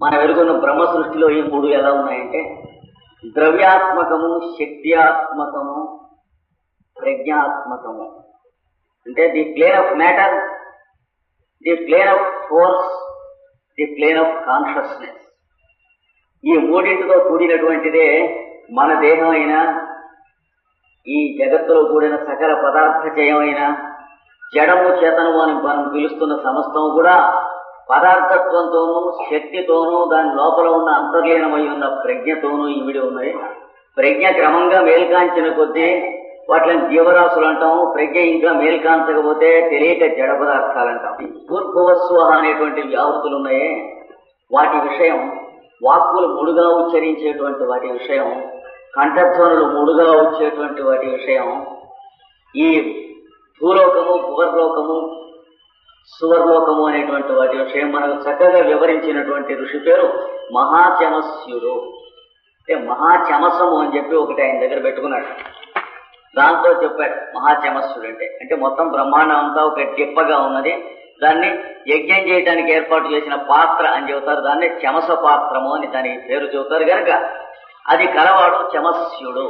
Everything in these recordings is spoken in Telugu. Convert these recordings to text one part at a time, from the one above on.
మన వెలుగున్న బ్రహ్మ సృష్టిలో ఈ మూడు ఎలా ఉన్నాయంటే ద్రవ్యాత్మకము, శక్త్యాత్మకము, ప్రజ్ఞాత్మకము. అంటే the plane of matter, the plane of force, the plane of consciousness. ఈ మూడింటితో కూడినటువంటిదే మన దేహం అయినా, ఈ జగత్తులో కూడిన సకల పదార్థచయమైన జడము చేతనము అని మనం పిలుస్తున్న సమస్తం కూడా పదార్థత్వంతోనూ శక్తితోనూ దాని లోపల ఉన్న అంతర్లీనమై ఉన్న ప్రజ్ఞతోనూ ఇవిడి ఉన్నాయి. ప్రజ్ఞ క్రమంగా మేల్కాంచిన కొద్దీ వాటిని జీవరాశులు అంటాం. ప్రజ్ఞ ఇంకా మేల్కాంచకపోతే తెలియక జడ పదార్థాలు అంటాం. పూర్భువస్వహ అనేటువంటి వ్యావృతులు ఉన్నాయే, వాటి విషయం వాక్కులు మూడుగా ఉచ్చరించేటువంటి వాటి విషయం, కంఠధ్వనులు మూడుగా వచ్చేటువంటి వాటి విషయం, ఈ భూలోకము, భువర్లోకము, సువర్లోకము అనేటువంటి వాటి విషయం మనకు చక్కగా వివరించినటువంటి ఋషి పేరు మహాచమస్యుడు. అంటే మహాచమసము అని చెప్పి ఒకటి ఆయన దగ్గర పెట్టుకున్నాడు. దాంతో చెప్పాడు మహాచమస్యుడు అంటే మొత్తం బ్రహ్మాండం అంతా ఒక టిప్పగా ఉన్నది, దాన్ని యజ్ఞం చేయడానికి ఏర్పాటు చేసిన పాత్ర అని చెబుతారు. దాన్ని చమస పాత్రము అని దానికి పేరు చెబుతారు కనుక అది కలవాడు చమస్యుడు.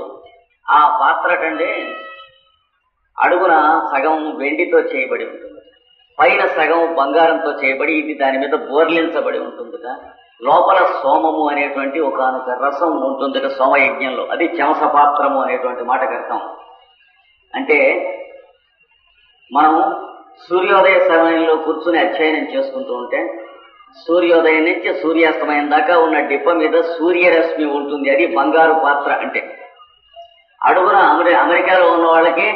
ఆ పాత్రటండి అడుగున సగం వెండితో చేయబడి ఉంటుంది, పైన సగం బంగారంతో చేయబడి ఇది దాని మీద బోర్లించబడి ఉంటుందిగా. లోపల సోమము అనేటువంటి ఒకనొక రసం ఉంటుంది సోమయజ్ఞంలో, అది చమస పాత్రము అనేటువంటి మాటకు అర్థం. అంటే మనం సూర్యోదయ సమయంలో కూర్చుని అధ్యయనం చేసుకుంటూ ఉంటే సూర్యోదయం నుంచి సూర్యాస్తమయం దాకా ఉన్న డిప్ప మీద సూర్యరశ్మి ఉంటుంది, అది బంగారు పాత్ర. అంటే అడుగున అమెరికాలో ఉన్న వాళ్ళకి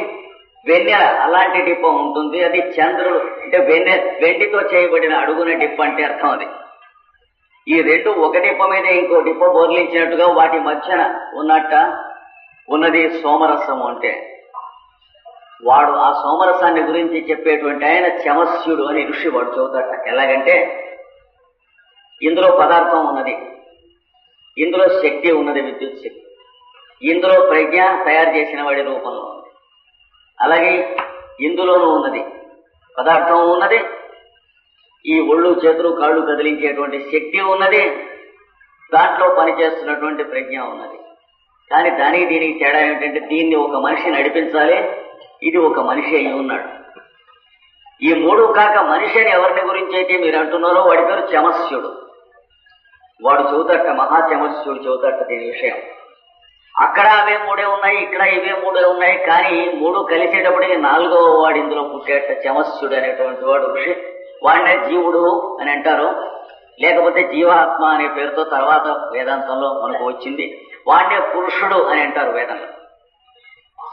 వెన్నెల అలాంటి డిప్ప ఉంటుంది, అది చంద్రుడు. అంటే వెండితో చేయబడిన అడుగున డిప్ప అంటే అర్థం అది. ఈ రెండు ఒక డిప్ప మీద ఇంకో డిప్ప బోర్లించినట్టుగా వాటి మధ్యన ఉన్నది సోమరసము. అంటే వాడు ఆ సోమరసాన్ని గురించి చెప్పేటువంటి ఆయన చమస్యుడు అని ఋషి వాడు చెబుతాట. ఎలాగంటే ఇందులో పదార్థం ఉన్నది, ఇందులో శక్తి ఉన్నది, విద్యుత్ శక్తి, ఇందులో ప్రజ్ఞ తయారు చేసిన వాడి రూపంలో ఉంది. అలాగే ఇందులోనూ ఉన్నది పదార్థం ఉన్నది, ఈ ఒళ్ళు చేతులు కాళ్ళు కదిలించేటువంటి శక్తి ఉన్నది, దాంట్లో పనిచేస్తున్నటువంటి ప్రజ్ఞ ఉన్నది. కానీ దీనికి తేడా ఏమిటంటే దీన్ని ఒక మనిషి నడిపించాలి, ఇది ఒక మనిషి అయి ఉన్నాడు. ఈ మూడు కాక మనిషి అని ఎవరిని గురించి అయితే మీరు అంటున్నారో వాడి పేరు చమస్యుడు. వాడు చెబుతాట, మహాచమస్యుడు చెబుతాట దీని విషయం. అక్కడ అవే మూడే ఉన్నాయి, ఇక్కడ ఇవే మూడే ఉన్నాయి, కానీ మూడు కలిసేటప్పటికి నాలుగవ వాడు ఇందులో పుట్టేట చమస్యుడు అనేటువంటి వాడు ఋషి. వాడినే జీవుడు అని అంటారు, లేకపోతే జీవాత్మ అనే పేరుతో తర్వాత వేదాంతంలో మనకు వచ్చింది. వాడినే పురుషుడు అని అంటారు వేదంలో.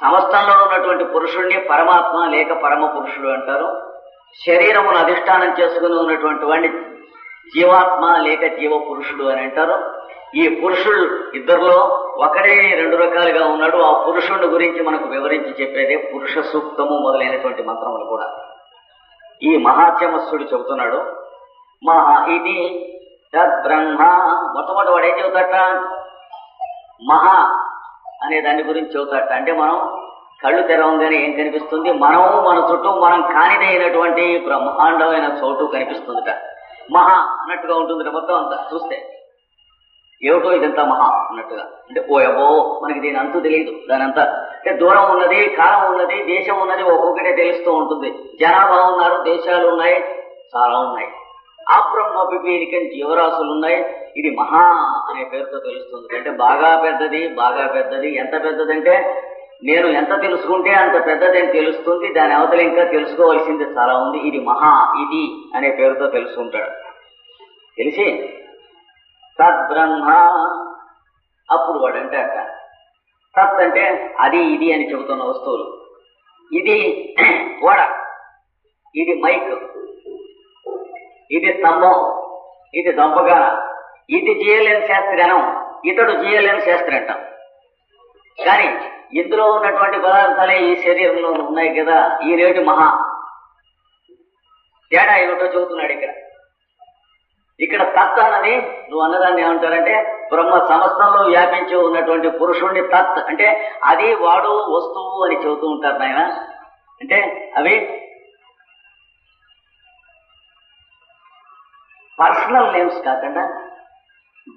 సమస్తంలో ఉన్నటువంటి పురుషుడిని పరమాత్మ లేక పరమ పురుషుడు అంటారు. శరీరమును అధిష్టానం చేసుకుని ఉన్నటువంటి వాడిని జీవాత్మ లేక జీవ పురుషుడు అని అంటారు. ఈ పురుషుడు ఇద్దరిలో ఒకడే రెండు రకాలుగా ఉన్నాడు. ఆ పురుషుడి గురించి మనకు వివరించి చెప్పేదే పురుష సూక్తము మొదలైనటువంటి మంత్రములు కూడా. ఈ మహాచమస్సుడు చెబుతున్నాడు ఇది తద్బ్రహ్మ. మొట్టమొదటి వాడు ఏం చెబుతాట, మహా అనే దాని గురించి చెబుతాట. అంటే మనం కళ్ళు తెరవంగానే ఏం కనిపిస్తుంది, మనము మన చుట్టూ మనం కానిదైనటువంటి బ్రహ్మాండమైన చోటు కనిపిస్తుందిట. మహా అన్నట్టుగా ఉంటుంది మొత్తం అంతా చూస్తే. ఏమిటో ఇదంతా మహా అన్నట్టుగా. అంటే అబ్బో మనకి దీని అంతు తెలియదు, దాని అంతా. అంటే దూరం ఉన్నది, కాలం ఉన్నది, దేశం ఉన్నది, ఒక్కొక్కటే తెలుస్తూ ఉంటుంది. జనాభా ఉన్నారు, దేశాలు ఉన్నాయి, చాలా ఉన్నాయి. ఆ బ్రహ్మపిపీలికని జీవరాశులు ఉన్నాయి. ఇది మహా అనే పేరుతో తెలుస్తుంది. అంటే బాగా పెద్దది, బాగా పెద్దది. ఎంత పెద్దదంటే నేను ఎంత తెలుసుకుంటే అంత పెద్దది అని తెలుస్తుంది. దాని అవతల ఇంకా తెలుసుకోవాల్సింది చాలా ఉంది. ఇది మహా, ఇది అనే పేరుతో తెలుసుకుంటాడు. తెలిసి తద్బ్రహ్మ. అప్పుడు వాడు అంటే తత్ అంటే అది ఇది అని చెబుతున్న వస్తువులు. ఇది ఓడ, ఇది మైక్, ఇది స్తంభం, ఇది దంపగాన, ఇది చేయలేని శాస్త్రగణం, ఇతడు చేయలేని శాస్త్రి అంటాం. కానీ ఇందులో ఉన్నటువంటి పదార్థాలే ఈ శరీరంలో ఉన్నాయి కదా. ఈ రేటు మహా. తేడా ఏమిటో చెబుతున్నాడు ఇక్కడ తత్ అన్నది నువ్వు అన్నదాన్ని ఏమంటారంటే బ్రహ్మ సమస్తంలో వ్యాపించి ఉన్నటువంటి పురుషుణ్ణి తత్ అంటే అది వాడు వస్తువు అని చెబుతూ ఉంటారు నాయన. అంటే అవి పర్సనల్ నేమ్స్ కాకుండా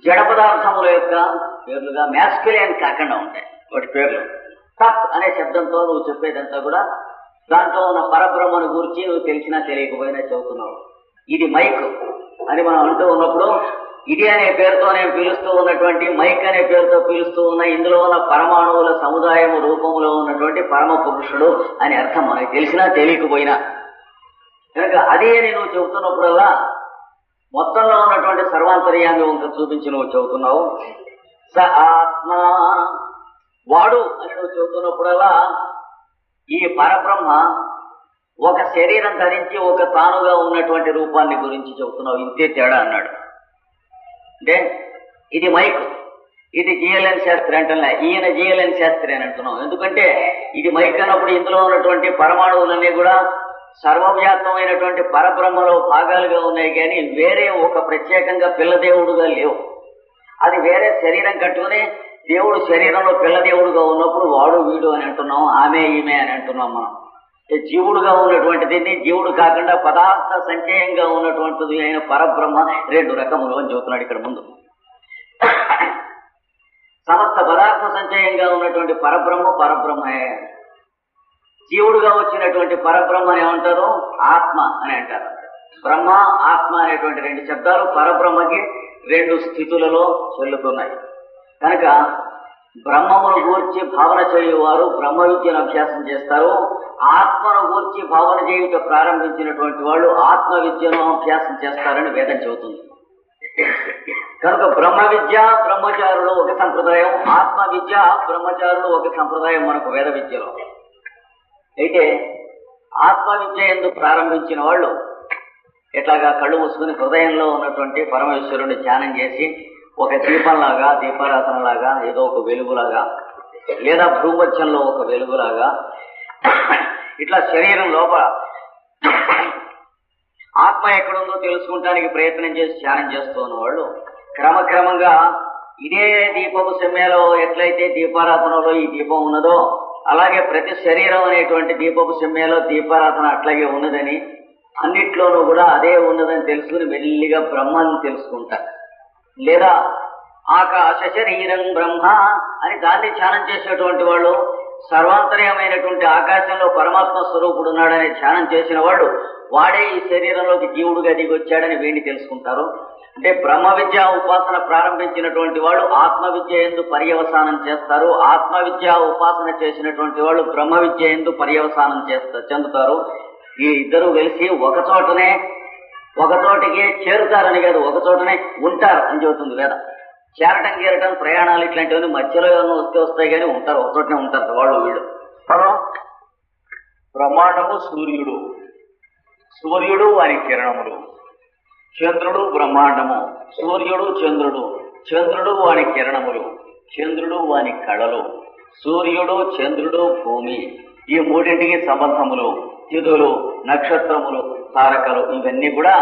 జడ పదార్థముల యొక్క పేర్లుగా మ్యాస్కులిన్ కాకుండా ఉంటాయి వాటి పేర్లు. తత్ అనే శబ్దంతో నువ్వు చెప్పేదంతా కూడా దాంట్లో ఉన్న పరబ్రహ్మను గురించి నువ్వు తెలిసినా తెలియకపోయినా చెబుతున్నావు. ఇది మైక్ అని మనం అంటూ ఉన్నప్పుడు ఇది అనే పేరుతో నేను పిలుస్తూ ఉన్నటువంటి మైక్ అనే పేరుతో పిలుస్తూ ఉన్న ఇందులో ఉన్న పరమాణువుల సముదాయము రూపంలో ఉన్నటువంటి పరమ పురుషుడు అని అర్థం మనకి తెలిసినా తెలియకపోయినా. కనుక అదే అని నువ్వు చెబుతున్నప్పుడల్లా మొత్తంలో ఉన్నటువంటి సర్వాంతర్యాన్ని వంక చూపించి నువ్వు చెబుతున్నావు. స ఆత్మ వాడు అని నువ్వు చెబుతున్నప్పుడల్లా ఈ పరబ్రహ్మ ఒక శరీరం ధరించి ఒక తానుగా ఉన్నటువంటి రూపాన్ని గురించి చెబుతున్నావు. ఇంతే తేడా అన్నాడు. అంటే ఇది మైక్, ఇది జిఎల్ఎన్ శాస్త్రి అంటున్నా, ఈయన జిఎల్ఎన్ శాస్త్రి అని అంటున్నాం. ఎందుకంటే ఇది మైక్ అన్నప్పుడు ఇందులో ఉన్నటువంటి పరమాణువులన్నీ కూడా సర్వవ్యాప్తమైనటువంటి పరబ్రహ్మలో భాగాలుగా ఉన్నాయి, కానీ వేరే ఒక ప్రత్యేకంగా పిల్లదేవుడుగా లేవు. అది వేరే శరీరం కట్టుకుని దేవుడు శరీరంలో పిల్లదేవుడుగా ఉన్నప్పుడు వాడు వీడు అని అంటున్నాం, ఆమె ఈమె అని అంటున్నాం. మనం జీవుడుగా ఉన్నటువంటి దీన్ని జీవుడు కాకుండా పదార్థ సంచయంగా ఉన్నటువంటిది అయిన పరబ్రహ్మ రెండు రకములు అని చెబుతున్నాడు ఇక్కడ ముందు. సమస్త పదార్థ సంచయంగా ఉన్నటువంటి పరబ్రహ్మే. జీవుడుగా వచ్చినటువంటి పరబ్రహ్మని ఏమంటారు? ఆత్మ అని అంటారు. బ్రహ్మ ఆత్మ అనేటువంటి రెండు శబ్దాలు పరబ్రహ్మకి రెండు స్థితులలో చెల్లుతున్నాయి. కనుక బ్రహ్మమును గూర్చి భావన చేయువారు బ్రహ్మ విద్యను అభ్యాసం చేస్తారు. ఆత్మను గూర్చి భావన చేయుట ప్రారంభించినటువంటి వాళ్ళు ఆత్మ విద్యను అభ్యాసం చేస్తారని వేదం చెబుతుంది. కనుక బ్రహ్మ విద్య బ్రహ్మచారులు ఒక సంప్రదాయం, ఆత్మ విద్య బ్రహ్మచారులు ఒక సంప్రదాయం మనకు వేద విద్యలో. అయితే ఆత్మ విద్య ఎందుకు ప్రారంభించిన వాళ్ళు ఎట్లాగా కళ్ళు మూసుకుని హృదయంలో ఉన్నటువంటి పరమేశ్వరుని ధ్యానం చేసి ఒక దీపంలాగా, దీపారాధనలాగా, ఏదో ఒక వెలుగులాగా, లేదా భూమధ్యంలో ఒక వెలుగులాగా ఇట్లా శరీరం లోపల ఆత్మ ఎక్కడుందో తెలుసుకుంటానికి ప్రయత్నం చేసి ధ్యానం చేస్తూ ఉన్నవాళ్ళు క్రమక్రమంగా ఇదే దీపపు సెమ్మేలో ఎట్లయితే దీపారాధనలో ఈ దీపం ఉన్నదో అలాగే ప్రతి శరీరం అనేటువంటి దీపపు సెమ్మేలో దీపారాధన అట్లాగే ఉన్నదని, అన్నిట్లోనూ కూడా అదే ఉన్నదని తెలుసుకుని మెల్లిగా బ్రహ్మాన్ని తెలుసుకుంటారు. లేదా ఆకాశ శరీరం బ్రహ్మ అని దాన్ని ధ్యానం చేసేటువంటి వాళ్ళు సర్వాంతర్యమైనటువంటి ఆకాశంలో పరమాత్మ స్వరూపుడు ఉన్నాడని ధ్యానం చేసిన వాళ్ళు వాడే ఈ శరీరంలోకి జీవుడుగా దిగొచ్చాడని వీడిని తెలుసుకుంటారు. అంటే బ్రహ్మ విద్య ఉపాసన ప్రారంభించినటువంటి వాళ్ళు ఆత్మ విద్య యందు పర్యవసానం చేస్తారు. ఆత్మ విద్య ఉపాసన చేసినటువంటి వాళ్ళు బ్రహ్మ విద్య యందు పర్యవసానం చెందుతారు. ఈ ఇద్దరు కలిసి ఒకచోటికి చేరుతారని కాదు, ఒకచోటనే ఉంటారు అని చెబుతుంది వేదం. చేరటం గీరటం ప్రయాణాలు ఇట్లాంటివన్నీ మధ్యలో ఏమన్నా వస్తాయి కానీ ఉంటారు, ఒకచోటనే ఉంటారు వాళ్ళు వీళ్ళు. బ్రహ్మాండము సూర్యుడు వారి కిరణములు, చంద్రుడు బ్రహ్మాండము, సూర్యుడు చంద్రుడు వాని కిరణములు, చంద్రుడు వాని కళలు, సూర్యుడు చంద్రుడు భూమి, ఈ మూడింటికి సంబంధములు, తిథులు నక్షత్రములు తారకలు ఇవన్నీ కూడా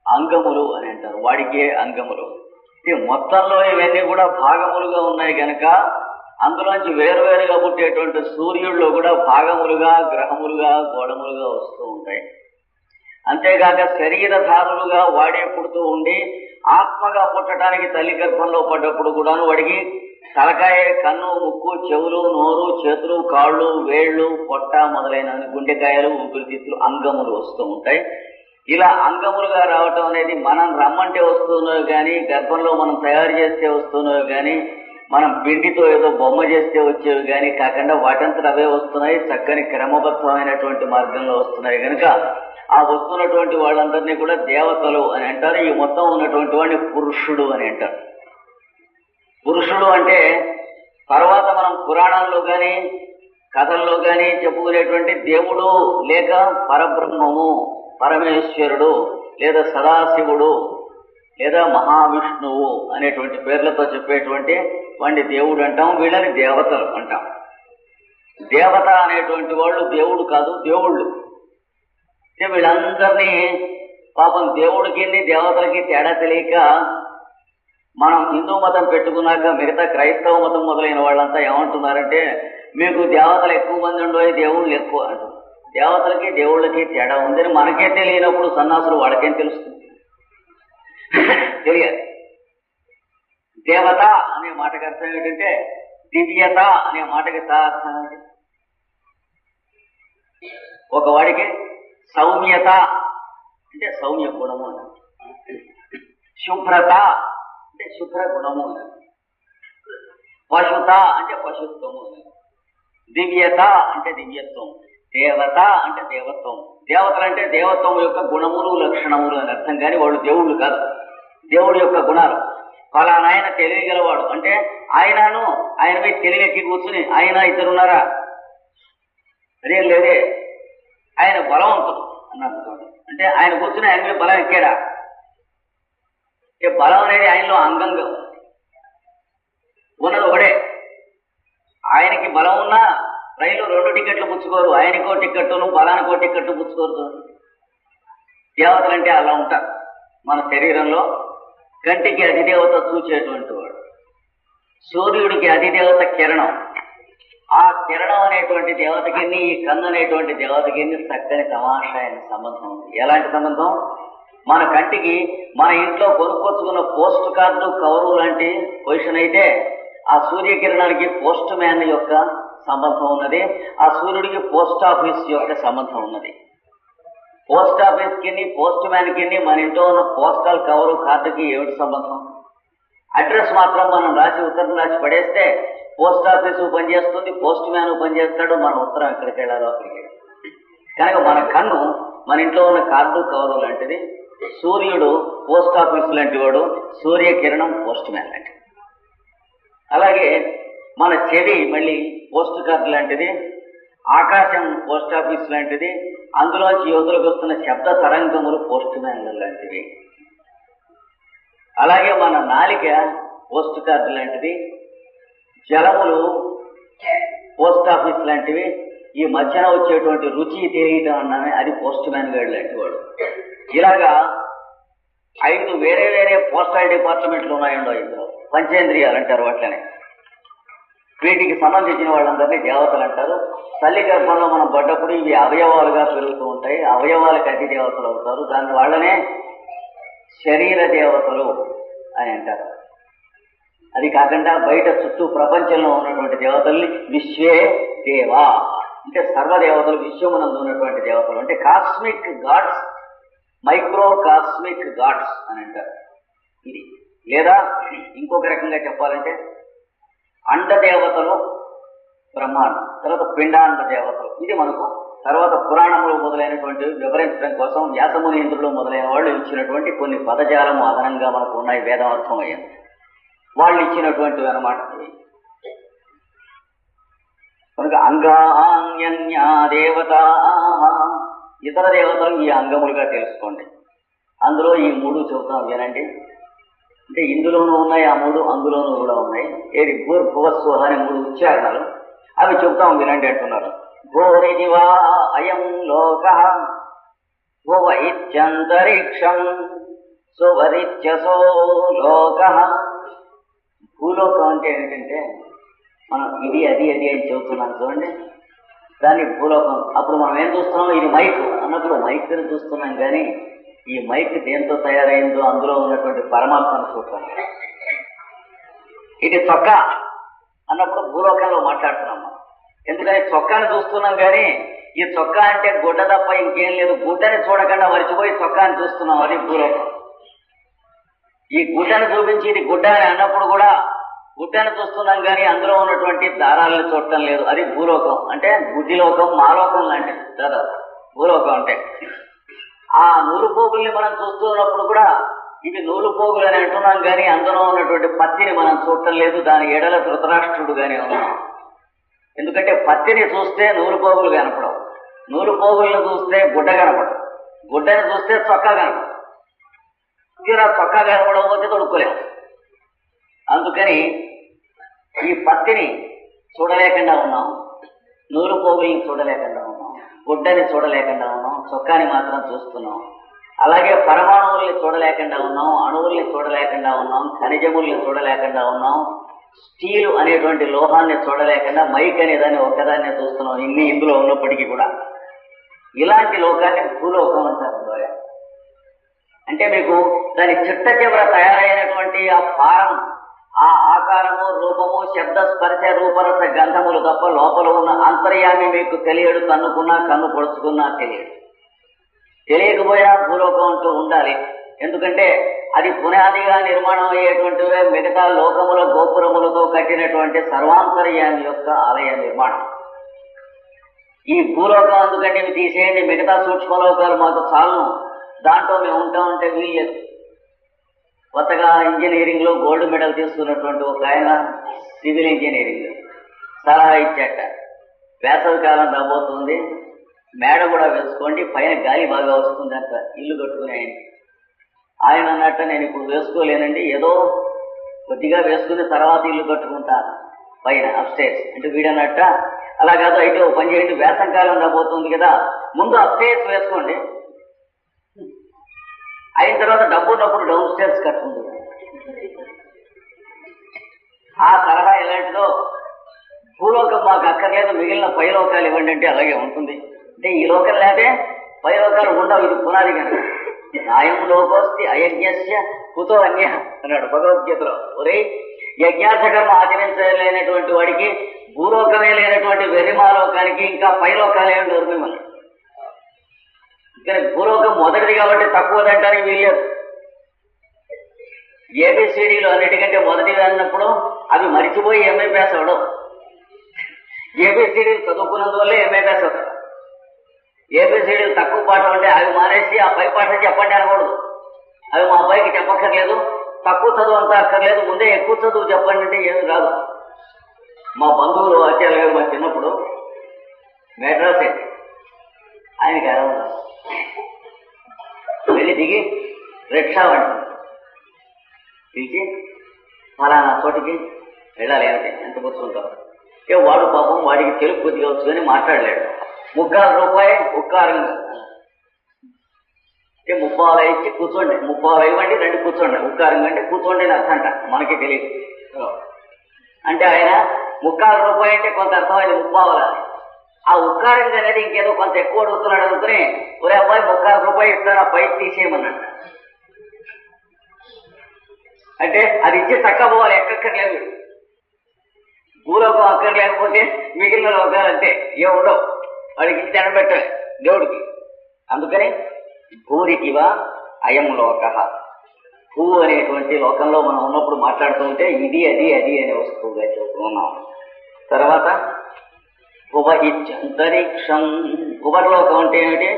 అంగములు అని అంటారు. వాడికే అంగములు. ఈ మొత్తంలో ఇవన్నీ కూడా భాగములుగా ఉన్నాయి కనుక అందులోంచి వేరువేరుగా పుట్టేటువంటి సూర్యుల్లో కూడా భాగములుగా గ్రహములుగా గోడములుగా వస్తూ ఉంటాయి. అంతేగాక శరీరధారులుగా వాడే పుడుతూ ఉండి ఆత్మగా పుట్టడానికి తల్లి గర్భంలో పడ్డప్పుడు కూడాను వాడికి తలకాయ, కన్ను, ముక్కు, చెవులు, నోరు, చేతులు, కాళ్ళు, వేళ్లు, పొట్ట మొదలైన గుండెకాయలు, ఊపిరితిత్తులు అంగములు వస్తూ ఉంటాయి. ఇలా అంగములుగా రావటం అనేది మనం రమ్మంటే వస్తున్నవి కానీ, గర్భంలో మనం తయారు చేస్తే వస్తున్నవి కానీ, మనం పిండితో ఏదో బొమ్మ చేస్తే వచ్చేవి కానీ కాకుండా వాటంతట అవే వస్తున్నాయి. చక్కని క్రమబద్ధమైనటువంటి మార్గంలో వస్తున్నాయి కనుక ఆ వస్తున్నటువంటి వాళ్ళందరినీ కూడా దేవతలు అని అంటారు. ఈ మొత్తం ఉన్నటువంటి వాడిని పురుషుడు అని అంటారు. పురుషుడు అంటే తర్వాత మనం పురాణాల్లో కానీ కథల్లో కానీ చెప్పుకునేటువంటి దేవుడు లేక పరబ్రహ్మము, పరమేశ్వరుడు లేదా సదాశివుడు లేదా మహావిష్ణువు అనేటువంటి పేర్లతో చెప్పేటువంటి వాడిని దేవుడు అంటాం. వీళ్ళని దేవతలు అంటాం. దేవత అనేటువంటి వాళ్ళు దేవుడు కాదు, దేవుళ్ళు. వీళ్ళందరినీ పాపం దేవుడికి దేవతలకి తేడా తెలియక మనం హిందూ మతం పెట్టుకున్నాక మిగతా క్రైస్తవ మతం మొదలైన వాళ్ళంతా ఏమంటున్నారంటే మీకు దేవతలు ఎక్కువ మంది ఉండవు, దేవుళ్ళు ఎక్కువ అంటారు. దేవతలకి దేవుళ్ళకి తేడా ఉందని మనకే తెలియనప్పుడు సన్నాసులు వాళ్ళకేం తెలుస్తుంది? తెలియాలి. దేవత అనే మాటకి అర్థం ఏమిటంటే దివ్యత అనే మాటకి అర్థం ఏంటి? ఒకవాడికి సౌమ్యత అంటే సౌమ్య గుణము అని, శుభ్రత అంటే శుభ్ర గుణము అని, పశుత అంటే పశుత్వము అని, దివ్యత అంటే దివ్యత్వం, దేవత అంటే దేవత్వం. దేవతలు అంటే దేవత్వం యొక్క గుణములు లక్షణములు అని అర్థం, కానీ వాళ్ళు దేవుళ్ళు కాదు. దేవుడి యొక్క గుణాలు. ఫలానా ఆయన తెలియగలవాడు అంటే ఆయనను ఆయన మీద తెలియకి కూర్చుని ఆయన ఇద్దరున్నారా? అదే లేదే. ఆయన బలవంతుడు అన్నారు అంటే ఆయన కూర్చుని ఆయన మీద బలం ఎక్కాడా? బలం అనేది ఆయనలో అంగంగా ఉన్నది ఒకడే. ఆయనకి బలం ఉన్నా రైలు 2 టికెట్లు పుచ్చుకోరు. ఆయనకో టికెట్టును బలానికో టికెట్టు పుచ్చుకోరు. దేవతలంటే అలా ఉంటారు. మన శరీరంలో కంటికి అధిదేవత చూచేటువంటి వాడు, సూర్యుడికి అధిదేవత కిరణం. ఆ కిరణం అనేటువంటి దేవతకి ఈ కన్ను అనేటువంటి దేవతకి చక్కని తమాషా అయిన సంబంధం ఉంది. ఎలాంటి సంబంధం? మన కంటికి మన ఇంట్లో కొనుక్కొచ్చుకున్న పోస్ట్ కార్డు కవరు లాంటి పొజిషన్ అయితే ఆ సూర్యకిరణానికి పోస్ట్ మ్యాన్ యొక్క సంబంధం ఉన్నది. ఆ సూర్యుడికి పోస్ట్ ఆఫీస్ యొక్క సంబంధం ఉన్నది. పోస్ట్ ఆఫీస్ కి పోస్ట్ మ్యాన్ కి మన ఇంట్లో ఉన్న పోస్టల్ కవరు కార్డుకి ఏమిటి సంబంధం? అడ్రస్ మాత్రం మనం రాసి ఉత్తరం రాసి పడేస్తే పోస్ట్ ఆఫీసు పనిచేస్తుంది, పోస్ట్ మ్యాన్ పనిచేస్తాడు, మన ఉత్తరం ఎక్కడికి వెళ్ళాలో అక్కడికి. కనుక మన కన్ను మన ఇంట్లో ఉన్న కార్డు కవరు లాంటిది, సూర్యుడు పోస్ట్ ఆఫీస్ లాంటి వాడు, సూర్యకిరణం పోస్ట్ మ్యాన్ లాంటిది. అలాగే మన చెవి మళ్ళీ పోస్ట్ కార్డు లాంటిది, ఆకాశం పోస్ట్ ఆఫీస్ లాంటిది, అందులోంచి యువతులకు వస్తున్న శబ్ద తరంగములు పోస్ట్ మ్యాన్లు లాంటివి. అలాగే మన నాలిక పోస్ట్ కార్డు లాంటిది, జలములు పోస్ట్ ఆఫీస్ లాంటివి, ఈ మధ్యన వచ్చేటువంటి రుచి తెలియటం అన్నామే అది పోస్ట్ మ్యాన్ గారు లాంటి వాడు. ఇలాగా 5 వేరే వేరే పోస్టల్ డిపార్ట్మెంట్లు ఉన్నాయండో. ఇందులో పంచేంద్రియాలు అంటారు వాటినే. వీటికి సంబంధించిన వాళ్ళందరినీ దేవతలు అంటారు. తల్లి గర్భంలో మనం పడ్డప్పుడు ఇవి అవయవాలుగా పెరుగుతూ ఉంటాయి. అవయవాలకు అతి దేవతలు అవుతారు. దాని వాళ్ళనే శరీర దేవతలు అని అంటారు. అది కాకుండా బయట చుట్టూ ప్రపంచంలో ఉన్నటువంటి దేవతల్ని విశ్వే దేవా అంటే సర్వదేవతలు, విశ్వమునందు ఉన్నటువంటి దేవతలు అంటే cosmic gods, micro cosmic gods అని అంటారు. ఇది లేదా ఇంకొక రకంగా చెప్పాలంటే అండదేవతలు బ్రహ్మాండం, తర్వాత పిండాండ దేవతలు. ఇది మనకు తర్వాత పురాణములు మొదలైనటువంటి వివరించడం కోసం వ్యాసమునీంద్రులు మొదలైన వాళ్ళు ఇచ్చినటువంటి కొన్ని పదజాలము అదనంగా మనకు ఉన్నాయి. వేదం అర్థమయ్యింది వాళ్ళు ఇచ్చినటువంటివి అన్నమాట. కనుక అంగాన్యన్యా దేవత, ఇతర దేవతలు ఈ అంగములుగా తెలుసుకోండి. అందులో ఈ 3 చెబుతాం వినండి. అంటే ఇందులోనూ ఉన్నాయి ఆ 3, అందులోనూ కూడా ఉన్నాయి. ఏది భూర్భువస్వహ అనే 3 ఉచ్చారణలు, అవి చెబుతాం వినండి అంటున్నారు. భూరిజివా అయం లోకః భువ ఇత్యంతరిక్షం సువరిత్యసో లోకః. భూలోకం అంటే ఏంటంటే మనం ఇది అది అది అని చెబుతున్నాం చూడండి, దాన్ని భూలోకం. అప్పుడు మనం ఏం చూస్తున్నాం? ఇది మైక్ అన్నప్పుడు మైక్ని చూస్తున్నాం, కానీ ఈ మైక్ దేంతో తయారైందో అందులో ఉన్నటువంటి పరమాత్మను చూస్తాం. ఇది చొక్కా అన్నప్పుడు భూలోకంలో మాట్లాడుతున్నాం. ఎందుకని చొక్కాని చూస్తున్నాం, కానీ ఈ చొక్కా అంటే గుడ్డ తప్ప ఇంకేం లేదు. గుడ్డని చూడకుండా మరిచిపోయి చొక్కాని చూస్తున్నాం, అది భూలోకం. ఈ గుడ్డను చూపించి ఇది గుడ్డ అని అన్నప్పుడు కూడా గుడ్డను చూస్తున్నాం, కానీ అందులో ఉన్నటువంటి దారాలను చూడటం లేదు, అది భూలోకం. అంటే బుద్ధిలోకం, మాలోకం లాంటిది దాదాపు భూలోకం అంటే. ఆ నూలు పోగుల్ని మనం చూస్తూ ఉన్నప్పుడు కూడా ఇవి నూలు పోగులు అని అంటున్నాం, కానీ అందులో ఉన్నటువంటి పత్తిని మనం చూడటం లేదు. దాని ఎడల ధృతరాష్ట్రుడు గానే ఉన్నాం. ఎందుకంటే పత్తిని చూస్తే నూలు పోగులు కనపడవు, నూలు పోగులను చూస్తే గుడ్డ కనపడవు, గుడ్డని చూస్తే చొక్కా కనపడవు. తీరా చొక్కా కనపడకపోతే తొడుక్కోలేము. అందుకని ఈ పత్తిని చూడలేకుండా ఉన్నాం, నూలు పోగుల్ని చూడలేకుండా ఉన్నాం, గుడ్డని చూడలేకుండా ఉన్నాం, చొక్కాని మాత్రం చూస్తున్నాం. అలాగే పరమాణువుల్ని చూడలేకుండా ఉన్నాం, అణువుల్ని చూడలేకుండా ఉన్నాం, ఖనిజముల్ని చూడలేకుండా ఉన్నాం, స్టీలు అనేటువంటి లోహాన్ని చూడలేకుండా మైక్ అనేదాన్ని ఒక్కదాన్నే చూస్తున్నాం. ఇన్ని ఇందులో ఉన్నప్పటికీ కూడా ఇలాంటి లోకాన్ని భూలోకం అంటారు. అంటే మీకు దాని చిట్ట చివర తయారైనటువంటి ఆ ఫారం ఆ ఆకారము, రూపము, శబ్ద, స్పర్శ, రూపరస, గంధములు తప్ప లోపల ఉన్న అంతర్యామి మీకు తెలియడు. కన్నుకున్నా, కన్ను పొడుచుకున్నా తెలియడు. తెలియకపోయినా భూలోకం అంటూ ఉండాలి. ఎందుకంటే అది పునాదిగా నిర్మాణం అయ్యేటువంటివే మిగతా లోకముల గోపురములతో కట్టినటువంటి సర్వాంతర్యామి యొక్క ఆలయ నిర్మాణం. ఈ భూలోకం అందుకంటే ఇవి తీసేయండి, మిగతా సూక్ష్మలోకాలు మాకు చాలును, దాంట్లో మేము ఉంటామంటే వీల్లేదు. కొత్తగా ఇంజనీరింగ్ లో గోల్డ్ మెడల్ తీసుకున్నటువంటి ఒక ఆయన సివిల్ ఇంజనీరింగ్ సలహా ఇచ్చాట, వేసవి కాలం రాబోతుంది, మేడ కూడా వేసుకోండి, పైన గాలి బాగా వస్తుంది అంట ఇల్లు కట్టుకుని. ఆయన అన్నట్ట నేను ఇప్పుడు వేసుకోలేనండి, ఏదో కొద్దిగా వేసుకుని తర్వాత ఇల్లు కట్టుకుంటా పైన అప్స్టేర్స్ అంటే. వీడన్నట్ట అలా కాదు, అయితే ఓ పని చేయండి, వేసంకాలం రాబోతుంది కదా, ముందు అప్స్టేర్స్ వేసుకోండి, అయిన తర్వాత డబ్బున్నప్పుడు డౌన్ స్టేర్స్ కట్టుకుంటుంది. ఆ సలహా ఎలాంటిదో, భూలోకం మాకు అక్కర్లేదు, మిగిలిన పై లోకాలు ఇవ్వండి అంటే అలాగే ఉంటుంది. అంటే ఈ లోకం లేదే పై లోకాలు ఉండవు, ఇది పునాది కనుక. నాయం లోకోస్తి అయజ్ఞస్య కుతో అన్య అన్నాడు భగవద్గీతలో. ఒరే, యజ్ఞార్థకర్మ ఆచరించలేనటువంటి వాడికి, భూలోకమే లేనటువంటి వెర్రిమాలోకానికి ఇంకా పైలోకాలు ఏమి దొరికిమన్నాడు. ఇక్కడ భూలోకం మొదటిది కాబట్టి తక్కువదంటానికి వీల్లేదు. ఏబిసిడీలు అన్నిటికంటే మొదటిది అన్నప్పుడు అవి మరిచిపోయి ఎంఏ పాస్ అవడం. ఏబిసిడీలు చదువుకున్నందువల్లే ఎంఏ పాస్ అవుతాడు. ఏబిసిడీలు తక్కువ పాఠం అంటే అవి మానేసి ఆ పై పాఠం చెప్పండి అనకూడదు. అవి మా అబ్బాయికి చెప్పక్కర్లేదు, తక్కువ చదువు అంతా అక్కర్లేదు, ముందే ఎక్కువ చదువు చెప్పండి అంటే ఏమి రాదు. మా బంధువులు ఆచార్య గారు మా చిన్నప్పుడు మెడ్రాస్ ఆయనకి అరవదు, వెళ్ళి దిగి రిక్షా అంటుంది, పిలిచి ఫలానా చోటికి వెళ్ళాలి ఏమిటి ఎంత కూర్చుంటారు. వాడు పాపం వాడికి తెలుగు కొద్దిగా వచ్చుకొని మాట్లాడలేడు. 3 రూపాయలు ఉక్కారంగా అంటే 30 ఇచ్చి కూర్చోండి, 30 ఇవ్వండి, 2 కూర్చోండి. ఉక్కారంగా అంటే కూర్చోండి అని అర్థం అంట, మనకి తెలియదు. అంటే ఆయన 3 రూపాయలు అంటే కొంత అర్థమైంది 30 అని. ఆ ఉక్కారంగా అనేది ఇంకేదో కొంత ఎక్కువ అడుగుతున్నాడు అనుకుని, ఒరే అబ్బాయి 3 రూపాయలు ఇస్తాను, ఆ పైకి తీసేయమన్నట్ట. అంటే అది ఇచ్చి చక్కపోవాలి, ఎక్కక్కర్లేదు. భూలోకం అక్కర్లేకపోతే మిగిలిన లోకాలు అంతే ఏముండవు, వాడికి దండం పెట్టాలి దేవుడికి. అందుకని భూరికివా అయం లోక, భూ అనేటువంటి లోకంలో మనం ఉన్నప్పుడు మాట్లాడుతూ ఉంటే ఇది అది అది అనే వస్తువుగా చెబుతున్నాం. తర్వాత భువ ఇచ్చంతరిక్షం, భువర్లోకం అంటే ఏమిటి?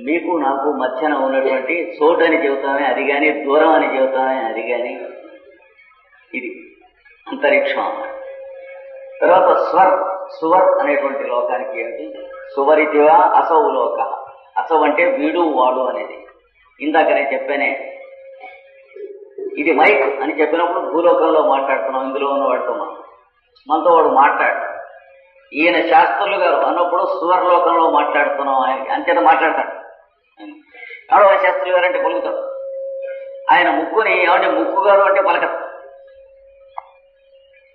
మీకు నాకు మధ్యన ఉన్నటువంటి చోటు అని చెబుతామే అది కానీ, దూరం అని చెబుతామే అది కానీ, ఇది అంతరిక్షం. తర్వాత స్వర్, సువర్ అనేటువంటి లోకానికి ఏమిటి? సువరితివా అసౌ లోక, అసౌ అంటే వీడు వాడు అనేది. ఇందాక నేను చెప్పానే, ఇది మైక్ అని చెప్పినప్పుడు భూలోకంలో మాట్లాడుతున్నాం, ఇందులో ఉన్న వాడితో మనతో వాడు మాట్లాడు. ఈయన శాస్త్రులు గారు అన్నప్పుడు సువర్లోకంలో మాట్లాడుతున్నాం, ఆయనకి అంతేత మాట్లాడతాడు. ఎవడో శాస్త్రులు గారు అంటే పలుకుతాడు. ఆయన ముక్కుని ఏమంటే ముక్కు గారు అంటే పలకదు.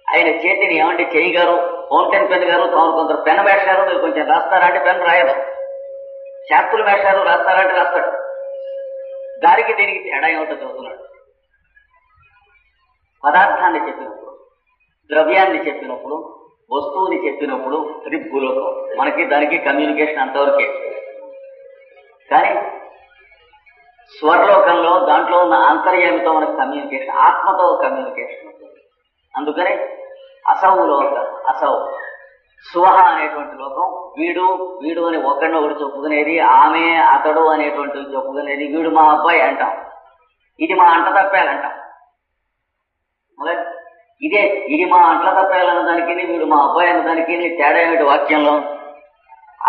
ఆయన చేతిని ఏమంటే చెయ్యి గారు, ఫౌంటైన్ పెన్ గారు, కొందరు పెన్ వేశారు, మీరు కొంచెం రాస్తారా అంటే పెన్ రాయదు. శాస్త్రులు వేశారు, రాస్తారా అంటే రాస్తాడు. దానికి దీనికి తేడా ఏమిటో చదువుతున్నాడు. పదార్థాన్ని చెప్పినప్పుడు, ద్రవ్యాన్ని చెప్పినప్పుడు, వస్తువుని చెప్పినప్పుడు అది భూలోకం. మనకి దానికి కమ్యూనికేషన్ అంతవరకే. కానీ స్వర్లోకంలో దాంట్లో ఉన్న అంతర్యామితో మనకు కమ్యూనికేషన్, ఆత్మతో కమ్యూనికేషన్ ఉంటుంది. అందుకని అసౌ లోక, అసౌ స్వహ అనేటువంటి లోకం, వీడు వీడు అని ఒకడిని ఒకటి చెప్పుకునేది, ఆమె అతడు అనేటువంటి చెప్పుకునేది. వీడు మా అబ్బాయి అంటాం, ఇది మా అంట తప్పేయాలంటాం. ఇదే ఇది మా అంట్ల తప్పేయాలన్న దానికి, వీడు మా అబ్బాయి అన్న దానికి తేడా ఏమిటి వాక్యంలో?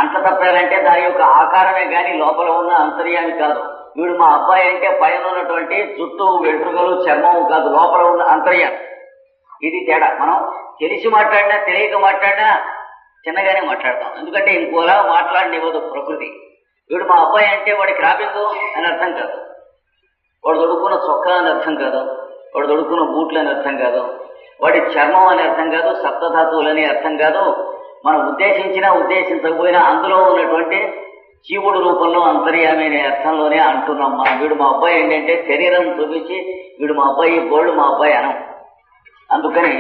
అంట్ల తప్పేయాలంటే దాని యొక్క ఆకారమే కానీ లోపల ఉన్న అంతర్యామి కాదు. వీడు మా అబ్బాయి అంటే పైన ఉన్నటువంటి జుట్టు, వెంట్రుకలు, చర్మం కాదు, లోపల ఉన్న అంతర్యామి. ఇది తేడా. మనం తెలిసి మాట్లాడినా తెలియక మాట్లాడినా చిన్నగానే మాట్లాడతాం, ఎందుకంటే ఇంకోలా మాట్లాడనివ్వదు ప్రకృతి. వీడు మా అబ్బాయి అంటే వాడి క్రాపింగ్ అని అర్థం కాదు, వాడు తొడుక్కున్న చొక్కా అని అర్థం కాదు, వాడు తొడుక్కున్న బూట్లు అని అర్థం కాదు, వాడి చర్మం అని అర్థం కాదు, సప్తధాతువులని అర్థం కాదు. మనం ఉద్దేశించినా ఉద్దేశించకపోయినా అందులో ఉన్నటువంటి జీవుడు రూపంలో అంతర్యామి అనే అర్థంలోనే అంటున్నాం మనం. వీడు మా అబ్బాయి ఏంటంటే శరీరం చూపించి వీడు మా అబ్బాయి, గోల్డ్ మా అబ్బాయి అనం. అందుకని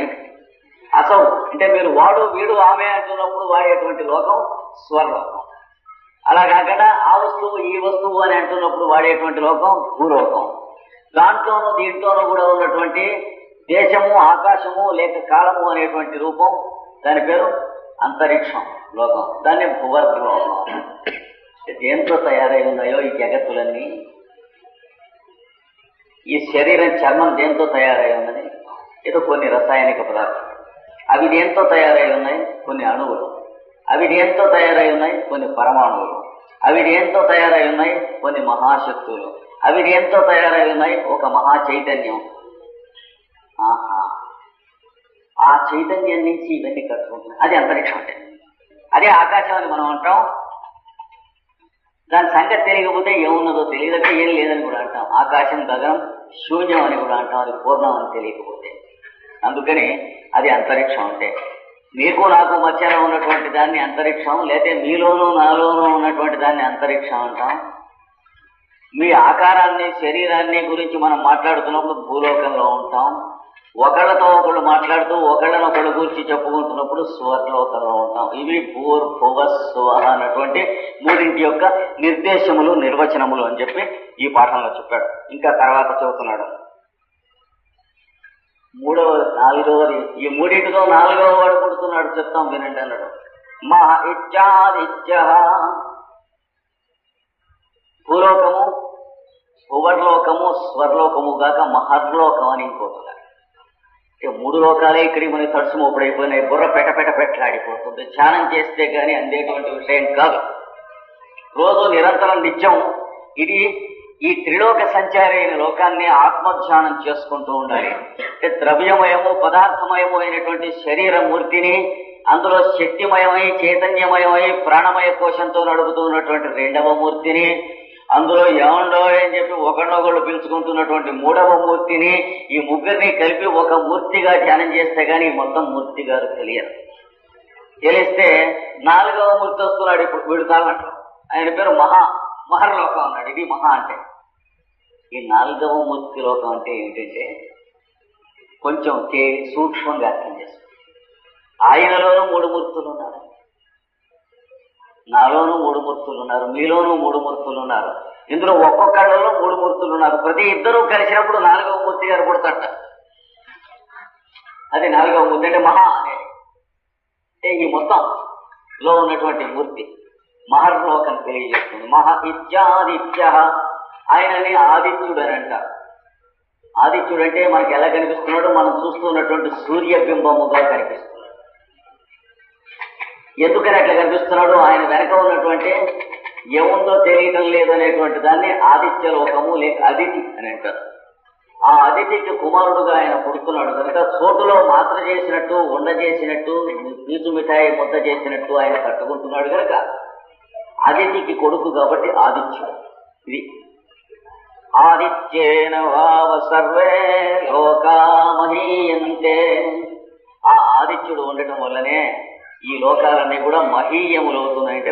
అసౌ అంటే మీరు వాడు వీడు ఆమె అంటున్నప్పుడు వాడేటువంటి లోకం స్వర్లోకం. అలా కాకుండా ఆ వస్తువు ఈ వస్తువు అని అంటున్నప్పుడు వాడేటువంటి లోకం భూలోకం. దాంట్లోనూ దీంట్లోనూ కూడా ఉన్నటువంటి దేశము, ఆకాశము లేక కాలము అనేటువంటి రూపం, దాని పేరు అంతరిక్షం లోకం. దాన్ని భువర్లోకం. దేంతో తయారై ఉన్నాయో ఈ జగత్తులన్నీ, ఈ శరీరం చర్మం దేంతో తయారై ఉన్నది? ఏదో కొన్ని రసాయనిక పదార్థాలు. అవి దేంతో తయారై ఉన్నాయి? కొన్ని అణువులు. అవి దేంతో తయారై ఉన్నాయి? కొన్ని పరమాణువులు. అవి దేంతో తయారై ఉన్నాయి? కొన్ని మహాశక్తులు. అవి దేంతో తయారై ఉన్నాయి? ఒక మహా చైతన్యం. ఆహా, ఆ చైతన్యం నుంచి ఇవన్నీ కట్టుకుంటున్నాయి. అది అంతరిక్షం అంటే. అదే ఆకాశం అని మనం అంటాం. దాని సంగతి తెలియకపోతే ఏమున్నదో తెలియదంటే ఏం లేదని కూడా అంటాం. ఆకాశం గగనం శూన్యం అని కూడా అంటాం, అది పూర్ణం అని తెలియకపోతే. అందుకని అది అంతరిక్షం అంటే. మీకు నాకు మధ్యలో ఉన్నటువంటి దాన్ని అంతరిక్షం, లేకపోతే మీలోనూ నాలోనూ ఉన్నటువంటి దాన్ని అంతరిక్షం అంటాం. మీ ఆకారాన్ని, శరీరాన్ని గురించి మనం మాట్లాడుతున్నప్పుడు భూలోకంలో ఉంటాం. ఒకళ్ళతో ఒకళ్ళు మాట్లాడుతూ ఒకళ్ళనొకళ్ళు గురించి చెప్పుకుంటున్నప్పుడు స్వర్లోకంలో ఉంటాం. ఇవి భూర్భువ స్వః అన్నటువంటి మూడింటి యొక్క నిర్దేశములు, నిర్వచనములు అని చెప్పి ఈ పాఠంలో చెప్పాడు. ఇంకా తర్వాత చెబుతున్నాడు నాలుగవది. ఈ మూడింటితో నాలుగవ వాడు పుడుతున్నాడు, చెప్తాం వినండి అన్నాడు. మహ ఇత్యాదిత్య. భూలోకము, భువర్లోకము, స్వర్లోకము గాక మహర్లోకం అని ఇంకోతున్నారు. మూడు లోకాలే ఇక్కడికి మనకి తడుసుమోపుడైపోయినాయి. బుర్ర పెట్టలాడిపోతుంది. ధ్యానం చేస్తే గాని అందేటువంటి విషయం కాదు. రోజు నిరంతరం నిత్యం ఇది ఈ త్రిలోక సంచారి అయిన లోకాన్ని ఆత్మధ్యానం చేసుకుంటూ ఉండాలి. ద్రవ్యమయము, పదార్థమయము అయినటువంటి శరీరమూర్తిని, అందులో శక్తిమయమై, చైతన్యమయమై, ప్రాణమయ కోశంతో నడుపుతున్నటువంటి రెండవ మూర్తిని, అందులో ఏమండో అని చెప్పి ఒకళ్ళొకళ్ళు పిలుచుకుంటున్నటువంటి మూడవ మూర్తిని, ఈ ముగ్గురిని కలిపి ఒక మూర్తిగా ధ్యానం చేస్తే గానీ మొత్తం మూర్తి గారు తెలియదు. తెలిస్తే నాలుగవ మూర్తి వస్తున్నాడు ఇప్పుడు వీడుతానంటారు. ఆయన పేరు మహర్లోకం అన్నాడు. ఇది మహా అంటే. ఈ నాలుగవ మూర్తి లోకం అంటే ఏంటంటే కొంచెం సూక్ష్మంగా అర్థం చేసుకో. ఆయనలోనూ మూడు మూర్తులు ఉన్నారు, నాలోనూ మూడు మూర్తులు ఉన్నారు, మీలోనూ మూడు మూర్తులు ఉన్నారు. ఇందులో ఒక్కొక్కళ్ళలో మూడు మూర్తులు ఉన్నారు. ప్రతి ఇద్దరూ కలిసినప్పుడు నాలుగవ మూర్తి గారు పుడతాట. అది నాలుగవ మూర్తి అంటే మహా అనేది. అంటే ఈ మొత్తంలో ఉన్నటువంటి మూర్తి మహర్లోకం తెలియజేస్తుంది. మహ ఇత్యాదిత్య. ఆయనని ఆదిత్యుడు అని అంటారు. ఆదిత్యుడు అంటే మనకి ఎలా కనిపిస్తున్నాడో మనం చూస్తున్నటువంటి సూర్యబింబముగా కనిపిస్తున్నాడు. ఎందుకని అట్లా కనిపిస్తున్నాడు? ఆయన వెనక ఉన్నటువంటి ఏముందో తెలియటం లేదనేటువంటి దాన్ని ఆదిత్య లోకము లేక అదితి అని అంటారు. ఆ అదితికి కుమారుడుగా ఆయన పుడుతున్నాడు కనుక చోటులో మాత్ర చేసినట్టు, ఉండ చేసినట్టు, పీచు మిఠాయి ముద్ద చేసినట్టు ఆయన కట్టుకుంటున్నాడు కనుక అదితికి కొడుకు కాబట్టి ఆదిత్యుడు. ఇది ఆదిత్యేన వావ సర్వే లోకా మహీయంతే. ఆ ఆదిత్యుడు ఉండటం వల్లనే ఈ లోకాలన్నీ కూడా మహీయములు అవుతున్నాయి. అంటే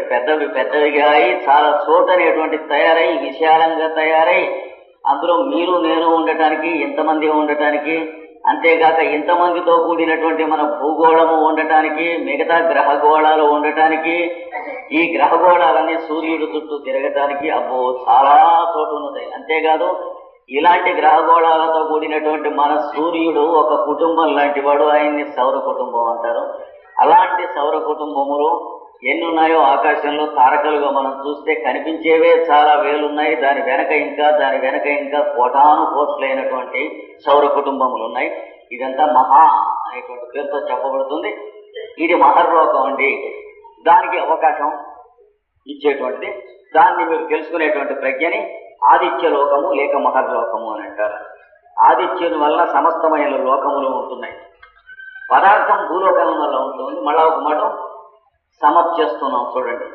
పెద్దవిగా అయి చాలా చోటనేటువంటి తయారై, విశాలంగా తయారై, అందులో మీరు నేను ఉండటానికి, ఇంతమంది ఉండటానికి, అంతేగాక ఇంతమందితో కూడినటువంటి మన భూగోళము ఉండటానికి, మిగతా గ్రహగోళాలు ఉండటానికి, ఈ గ్రహగోళాలన్నీ సూర్యుడు చుట్టూ తిరగటానికి అబ్బో చాలా చోటు ఉన్నది. అంతేకాదు ఇలాంటి గ్రహగోళాలతో కూడినటువంటి మన సూర్యుడు ఒక కుటుంబం లాంటి వాడు. ఆయన్ని సౌర కుటుంబం అంటారు. అలాంటి సౌర కుటుంబములు ఎన్ని ఉన్నాయో ఆకాశంలో తారకలుగా మనం చూస్తే కనిపించేవే చాలా వేలున్నాయి. దాని వెనక ఇంకా కోటాను కోట్లైనటువంటి సౌర కుటుంబములు ఉన్నాయి. ఇదంతా మహా అనేటువంటి పేరుతో చెప్పబడుతుంది. ఇది మహర్లోకం అండి. దానికి అవకాశం ఇచ్చేటువంటిది. దాన్ని మీరు తెలుసుకునేటువంటి ప్రజ్ఞని ఆదిత్య లోకము లేక మహర్లోకము అని అంటారు. ఆదిత్యుని వల్ల సమస్తమైన లోకములు ఉంటున్నాయి. పదార్థం భూలోకం వల్ల ఉంటుంది. మళ్ళా ఒక మాట సమర్చేస్తున్నాం చూడండి.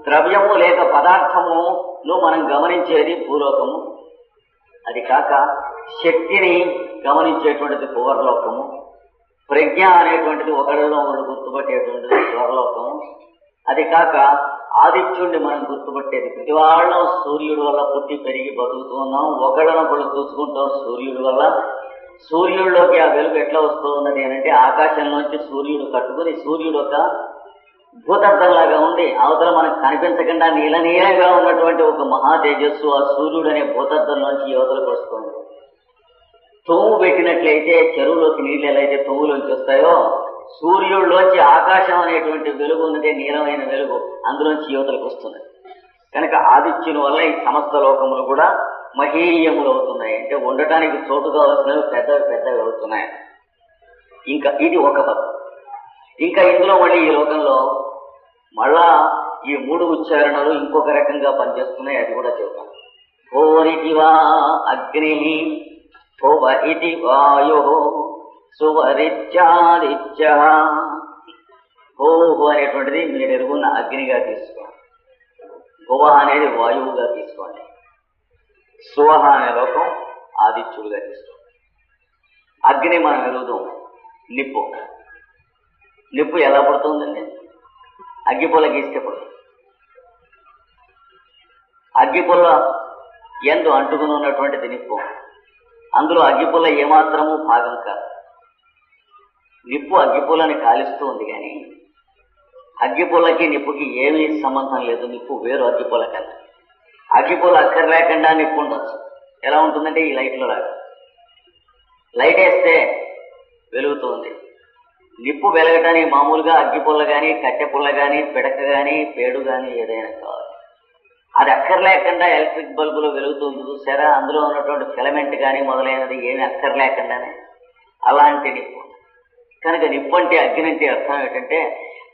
ద్రవ్యము లేక పదార్థమును మనం గమనించేది భూలోకము. అది కాక శక్తిని గమనించేటువంటిది భువర్లోకము. ప్రజ్ఞ అనేటువంటిది ఒకరిలో ఒకరు గుర్తుపట్టేటువంటిది స్వర్లోకము. అది కాక ఆదిత్యుడిని మనం గుర్తుపట్టేది. ప్రతి వాళ్ళం సూర్యుడి వల్ల పుట్టి పెరిగి బతుకుతున్నాం. ఒకళ్ళనొకళ్ళు చూసుకుంటాం సూర్యుడి వల్ల. సూర్యుడిలోకి ఆ వెలుగు ఎట్లా వస్తూ ఉన్నది అని అంటే ఆకాశంలోంచి సూర్యుడు కట్టుకుని సూర్యుడు ఒక భూతద్దంలాగా ఉండి అవతల మనకు కనిపించకుండా నీలనీలంగా ఉన్నటువంటి ఒక మహా తేజస్సు ఆ సూర్యుడు అనే భూతద్దంలోంచి యువతలకు వస్తుంది. తొవ్వు పెట్టినట్లయితే చెరువులోకి నీళ్ళు ఎలా అయితే తొవ్వులోంచి వస్తాయో సూర్యుడిలోంచి ఆకాశం అనేటువంటి వెలుగు ఉన్నదే నీలమైన వెలుగు అందులోంచి యువతలకు వస్తుంది. కనుక ఆదిత్యుని వల్ల ఈ సమస్త లోకములు కూడా మహీయములు అవుతున్నాయి. అంటే ఉండటానికి చోటు కావాల్సినవి పెద్దవి అవుతున్నాయి. ఇంకా ఇది ఒక పద్ధతి. ఇంకా ఇందులో మళ్ళీ ఈ లోకంలో మళ్ళా ఈ 3 ఉచ్చారణలు ఇంకొక రకంగా పనిచేస్తున్నాయి. అది కూడా చెబుతాం. ఓరితివా అగ్ని, భువ ఇది వాయు, సువరిత్యాదిత్య. భోహు అనేటువంటిది మీరు ఎరుగున్న అగ్నిగా తీసుకోండి. భువ అనేది వాయువుగా తీసుకోండి. సువహ అనే లోకం ఆదిత్యుడిగా తీసుకోండి. అగ్ని మనం ఎరుగుదాం. నిప్పు ఎలా పడుతుందండి? అగ్గిపుల్ల గీస్తే పడుతుంది. అగ్గిపుల్ల ఎందు అంటుకుని ఉన్నటువంటిది నిప్పు. అందులో అగ్గిపుల్ల ఏమాత్రము భాగం కాదు. నిప్పు అగ్గిపుల్లని కాలుస్తూ ఉంది కానీ అగ్గిపుల్లకి నిప్పుకి ఏమీ సంబంధం లేదు. నిప్పు వేరు అగ్గిపుల్ల కన్నా. అగ్గిపుల్ల అక్కర్లేకుండా నిప్పు ఉండొచ్చు. ఎలా ఉంటుందంటే ఈ లైట్లో లాగా. లైట్ వేస్తే వెలుగుతుంది. నిప్పు వెలగటానికి మామూలుగా అగ్గిపుల్ల కానీ కట్టె పుల్ల కానీ పిడక కానీ పేడు కానీ ఏదైనా కావాలి. అది అక్కర్లేకుండా ఎలక్ట్రిక్ బల్బులో వెలుగుతుంది చూసారా? అందులో ఉన్నటువంటి ఫిలమెంట్ కానీ మొదలైనది ఏమీ అక్కర్లేకుండానే అలాంటి నిప్పు. కనుక నిప్పు అంటే అగ్ని అంటే అర్థం ఏంటంటే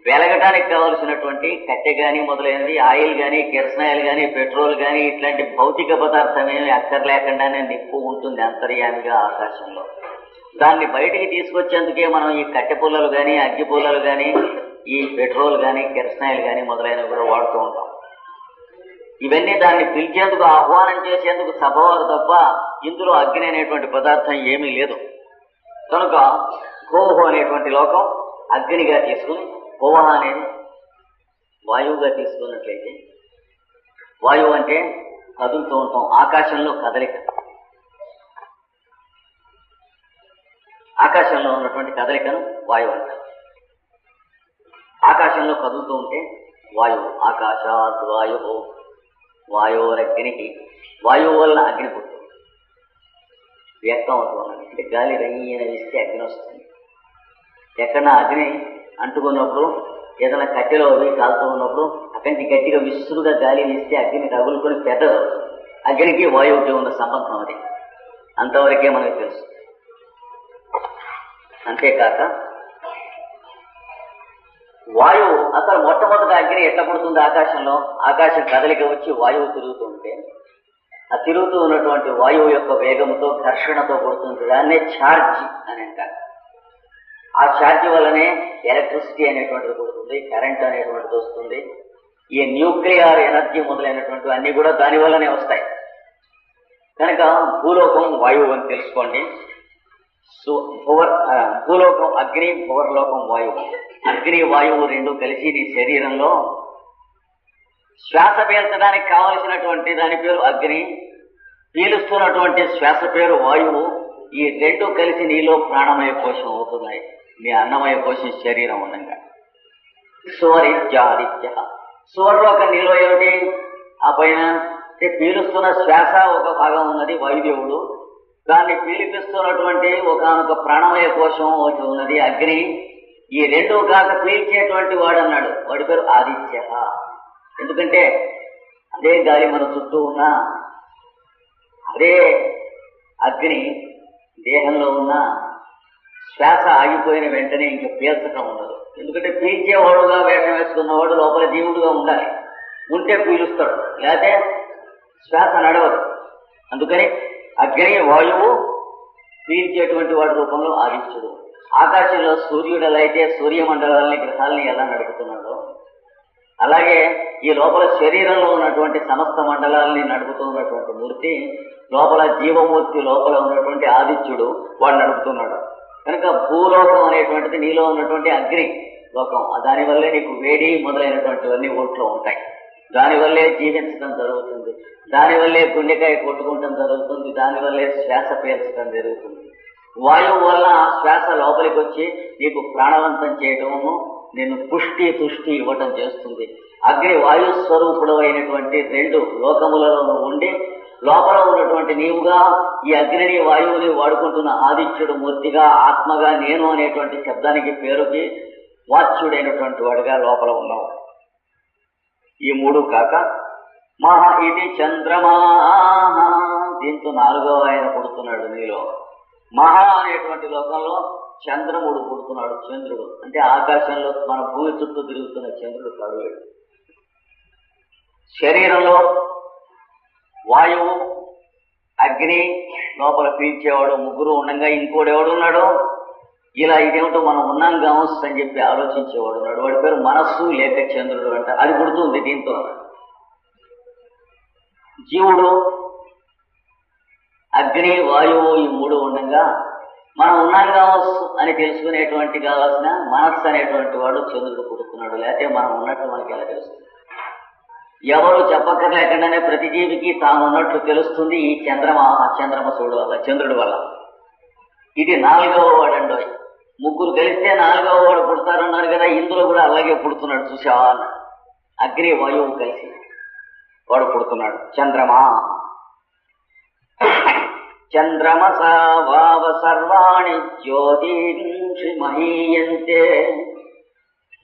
వెలగటానికి కావలసినటువంటి కట్టె కానీ మొదలైనది ఆయిల్ కానీ కిరసనాయిల్ కానీ పెట్రోల్ కానీ ఇట్లాంటి భౌతిక పదార్థం ఏమి అక్కర్లేకుండానే నిప్పు ఉంటుంది అంతర్యామిగా ఆకాశంలో. దాన్ని బయటికి తీసుకొచ్చేందుకే మనం ఈ కట్టె పుల్లలు కానీ అగ్గి పుల్లలు కానీ ఈ పెట్రోల్ కానీ కిరసనాయిల్ కానీ మొదలైనవి కూడా వాడుతూ ఉంటాం. ఇవన్నీ దాన్ని పిలిచేందుకు ఆహ్వానం చేసేందుకు సభవారు తప్ప ఇందులో అగ్ని అనేటువంటి పదార్థం ఏమీ లేదు. కనుక గోహు అనేటువంటి లోకం అగ్నిగా తీసుకుని భువ అనేది వాయువుగా తీసుకున్నట్లయితే, వాయువు అంటే కదులుతూ ఉంటాం. ఆకాశంలో కదలిక, ఆకాశంలో ఉన్నటువంటి కదలికను వాయువు అంటారు. ఆకాశంలో కదులుతూ ఉంటే వాయువు. ఆకాశాద్ వాయువు, వాయురగ్నికి. వాయువు వలన అగ్ని పుట్టింది, వ్యక్తం అవుతుంది. అంటే గాలి రయ్యన వేస్తే అగ్ని వస్తుంది. ఎక్కడన్నా అగ్ని అంటుకున్నప్పుడు ఏదైనా కట్టెలో అవి కాలుతూ ఉన్నప్పుడు అక్కడి నుంచి గట్టిగా విసురుగా గాలి వేస్తే అగ్ని తగులుకొని పెద్దది అవుతుంది. అగ్నికి వాయువుకి ఉన్న సంబంధం అది. అంతవరకే మనకు తెలుసు. అంతేకాక వాయువు అసలు మొట్టమొదటి అగ్ని ఎట్లా పుడుతుంది ఆకాశంలో? ఆకాశం కదలిక వచ్చి వాయువు తిరుగుతూ ఉంటే ఆ తిరుగుతూ ఉన్నటువంటి వాయువు యొక్క వేగంతో ఘర్షణతో పుడుతుంది. దాన్నే ఛార్జ్ అని అంటారు. ఆ ఛార్జ్ వల్లనే ఎలక్ట్రిసిటీ అనేటువంటిది పుడుతుంది, కరెంట్ అనేటువంటిది వస్తుంది. ఈ న్యూక్లియర్ ఎనర్జీ మొదలైనటువంటి అన్ని కూడా దాని వల్లనే వస్తాయి. కనుక భూలోకం వాయువు అని తెలుసుకోండి. భూలోకం అగ్ని, భువర్లోకం వాయువు. అగ్ని వాయువు రెండు కలిసి నీ శరీరంలో శ్వాస పీల్చడానికి కావలసినటువంటి దాని పేరు అగ్ని, పీలుస్తున్నటువంటి శ్వాస పేరు వాయువు. ఈ రెండు కలిసి నీలో ప్రాణమయ కోశం అవుతున్నాయి. నీ అన్నమయ కోశం శరీరం ఉండగా. సువరిత్యాదిత్య. సువర్లోకం నీలో ఏమిటి? ఆ పైన పీలుస్తున్న శ్వాస ఒక భాగం ఉన్నది వాయుదేవుడు. దాన్ని పీలిపిస్తున్నటువంటి ఒకనొక ప్రాణమయ కోశం ఒకటి ఉన్నది అగ్ని. ఈ రెండు కాక పీల్చేటువంటి వాడు అన్నాడు, వాడి పేరు ఆదిత్య. ఎందుకంటే అదే గాలి మన చుట్టూ ఉన్న అదే అగ్ని దేహంలో ఉన్న శ్వాస ఆగిపోయిన వెంటనే ఇంక పీల్చటం ఉండదు. ఎందుకంటే పీల్చేవాడుగా వేషం వేసుకున్నవాడు లోపల జీవుడుగా ఉండాలి. ఉంటే పీలుస్తాడు, లేకపోతే శ్వాస నడవదు. అందుకని అగ్ని వాయువు పీల్చేటువంటి వాడి రూపంలో ఆదిత్యుడు. ఆకాశంలో సూర్యుడు ఎలా అయితే సూర్యమండలాలని గ్రహాలని ఎలా నడుపుతున్నాడో అలాగే ఈ లోపల శరీరంలో ఉన్నటువంటి సమస్త మండలాలని నడుపుతున్నటువంటి మూర్తి లోపల జీవమూర్తి లోపల ఉన్నటువంటి ఆదిత్యుడు వాడు నడుపుతున్నాడు. కనుక భూలోకం అనేటువంటిది నీలో ఉన్నటువంటి అగ్ని లోకం. దానివల్లే నీకు వేడి మొదలైనటువంటివన్నీ ఒంట్లో ఉంటాయి. దానివల్లే జీవించడం జరుగుతుంది, దానివల్లే గుండెకాయ కొట్టుకుంటం జరుగుతుంది, దానివల్లే శ్వాస పీల్చడం జరుగుతుంది. వాయువు వల్ల శ్వాస లోపలికి వచ్చి నీకు ప్రాణవంతం చేయటము, నిన్ను పుష్టి తుష్టి ఇవ్వటం చేస్తుంది. అగ్ని వాయు స్వరూపుడు అయినటువంటి రెండు లోకములలో ఉండి లోపల ఉన్నటువంటి నీవుగా ఈ అగ్నిని వాయువుని వాడుకుంటున్న ఆదిత్యుడు మూర్తిగా ఆత్మగా నేను అనేటువంటి శబ్దానికి పేరుకి వాచ్యుడైనటువంటి వాడిగా లోపల ఉన్నావు. ఈ మూడు కాక మహ ఇది చంద్రమా, దీంతో నాలుగవ ఆయన పుడుతున్నాడు నీలో. మహా అనేటువంటి లోకంలో చంద్రముడు పుడుతున్నాడు. చంద్రుడు అంటే ఆకాశంలో మన భూమి చుట్టూ తిరుగుతున్న చంద్రుడు కాదు. శరీరంలో వాయువు అగ్ని లోపల పీల్చేవాడు ముగ్గురు ఉండగా ఇంకోటి ఎవడున్నాడు, ఇలా ఇదేమిటో మనం ఉన్నాం గామస్ అని చెప్పి ఆలోచించేవాడు ఉన్నాడు. వాడి పేరు మనస్సు లేక చంద్రుడు అంట. అది పుడుతుంది దీంతో. జీవుడు అగ్ని వాయువు ఈ మూడు ఉండగా మనం ఉన్నాం కావచ్చు అని తెలుసుకునేటువంటి కావాల్సిన మనస్సు అనేటువంటి వాడు చంద్రుడు పుడుతున్నాడు. లేకపోతే మనం ఉన్నట్టు మనకి ఎలా తెలుస్తుంది? ఎవరు చెప్పక్కర్లేకుండానే ప్రతి జీవికి తాను ఉన్నట్లు తెలుస్తుంది ఈ చంద్రమసుడు వల్ల, చంద్రుడి వల్ల. ఇది నాలుగవ వాడండో. ముగ్గురు కలిస్తే నాలుగవ వాడు పుడతారన్నారు కదా, ఇందులో కూడా అలాగే పుడుతున్నాడు. చూసావా అన్నాడు. అగ్ని వాయువు కలిసి వాడు పుడుతున్నాడు. చంద్రమా చంద్రమసా వావ సర్వాణి జ్యోతింషి మహీయంతే.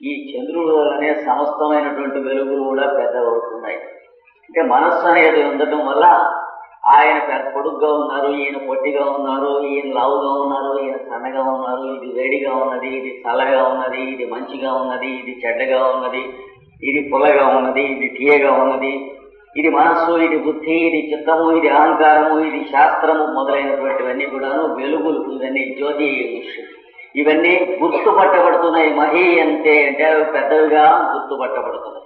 ఈ చంద్రుడు వల్లనే సమస్తమైనటువంటి వెలుగులు కూడా పెద్దవవుతున్నాయి. అంటే మనస్సు అనేది ఉండటం వల్ల ఆయన పెద్ద పొడుగ్గా ఉన్నారు, ఈయన పొట్టిగా ఉన్నారు, ఈయన లావుగా ఉన్నారు, ఈయన సన్నగా ఉన్నారు, ఇది వేడిగా ఉన్నది, ఇది చల్లగా ఉన్నది, ఇది మంచిగా ఉన్నది, ఇది చెడ్డగా ఉన్నది, ఇది పుల్లగా ఉన్నది, ఇది తీయగా ఉన్నది, ఇది మనస్సు, ఇది బుద్ధి, ఇది చిత్తము, ఇది అహంకారము, ఇది శాస్త్రము మొదలైనటువంటివన్నీ కూడాను వెలుగులు. ఇవన్నీ జ్యోతి, ఇవన్నీ గుర్తుపట్టబడుతున్నాయి. మహి అంటే పెద్దవిగా గుర్తుపట్టబడుతున్నాయి.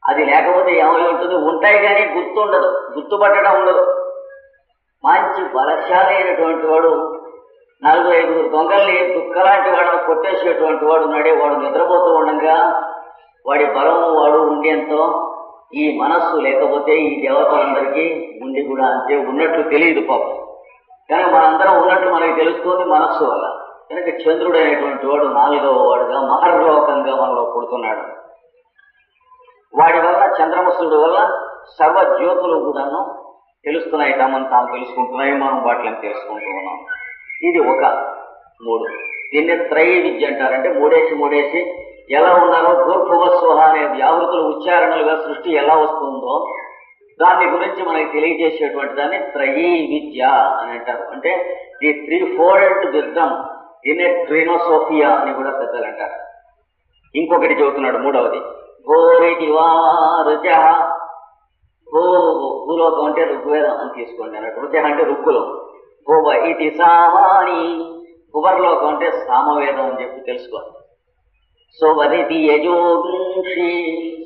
అది లేకపోతే ఏమై ఉంటుంది? ఉంటాయి కానీ గుర్తుండదు, గుర్తుపట్టడం ఉండదు. మంచి బలశాలైనటువంటి వాడు 4-5 దొంగల్ని దుఃఖలాంటి వాడు కొట్టేసేటువంటి వాడు ఉన్నాడే, వాడు నిద్రపోతూ ఉండగా వాడి బలము వాడు ఉండేంతో ఈ మనస్సు లేకపోతే ఈ దేవతలందరికీ ఉండి కూడా అంతే ఉన్నట్లు తెలియదు పాపం. కనుక మనందరం ఉన్నట్లు మనకి తెలుస్తుంది మనస్సు వల్ల. కనుక చంద్రుడు అనేటువంటి వాడు 4వ వాడుగా మహర్లోకంగా మనలో పుడుతున్నాడు. వాడి వల్ల చంద్రమసుడు వల్ల సర్వ జ్యోతులు కూడాను తెలుస్తున్నాయి, తమను తాము తెలుసుకుంటున్నాయి, మనం వాటిని తెలుసుకుంటూ ఉన్నాం. ఇది ఒక 3. దీన్ని త్రయీ విద్య అంటారంటే మూడేసి ఎలా ఉండాలో భూర్భువస్వహ అనే వ్యావృతులు ఉచ్చారణలుగా సృష్టి ఎలా వస్తుందో దాని గురించి మనకి తెలియజేసేటువంటి దాన్ని త్రయీ విద్య అని అంటారు. అంటే the 3-fold wisdom in a trinosophia అని కూడా పెద్దలు అంటారు. ఇంకొకటి చెబుతున్నాడు 3వది. భూరివారుజ, భూలోకం అంటే ఋగ్వేదం అని తీసుకోండి అన్నట్టు. రుజ అంటే ఋగ్గులం. భువ ఇది సామాని, భువర్లోకం అంటే సామవేదం అని చెప్పి తెలుసుకోండి. సువరిది యజోంషి,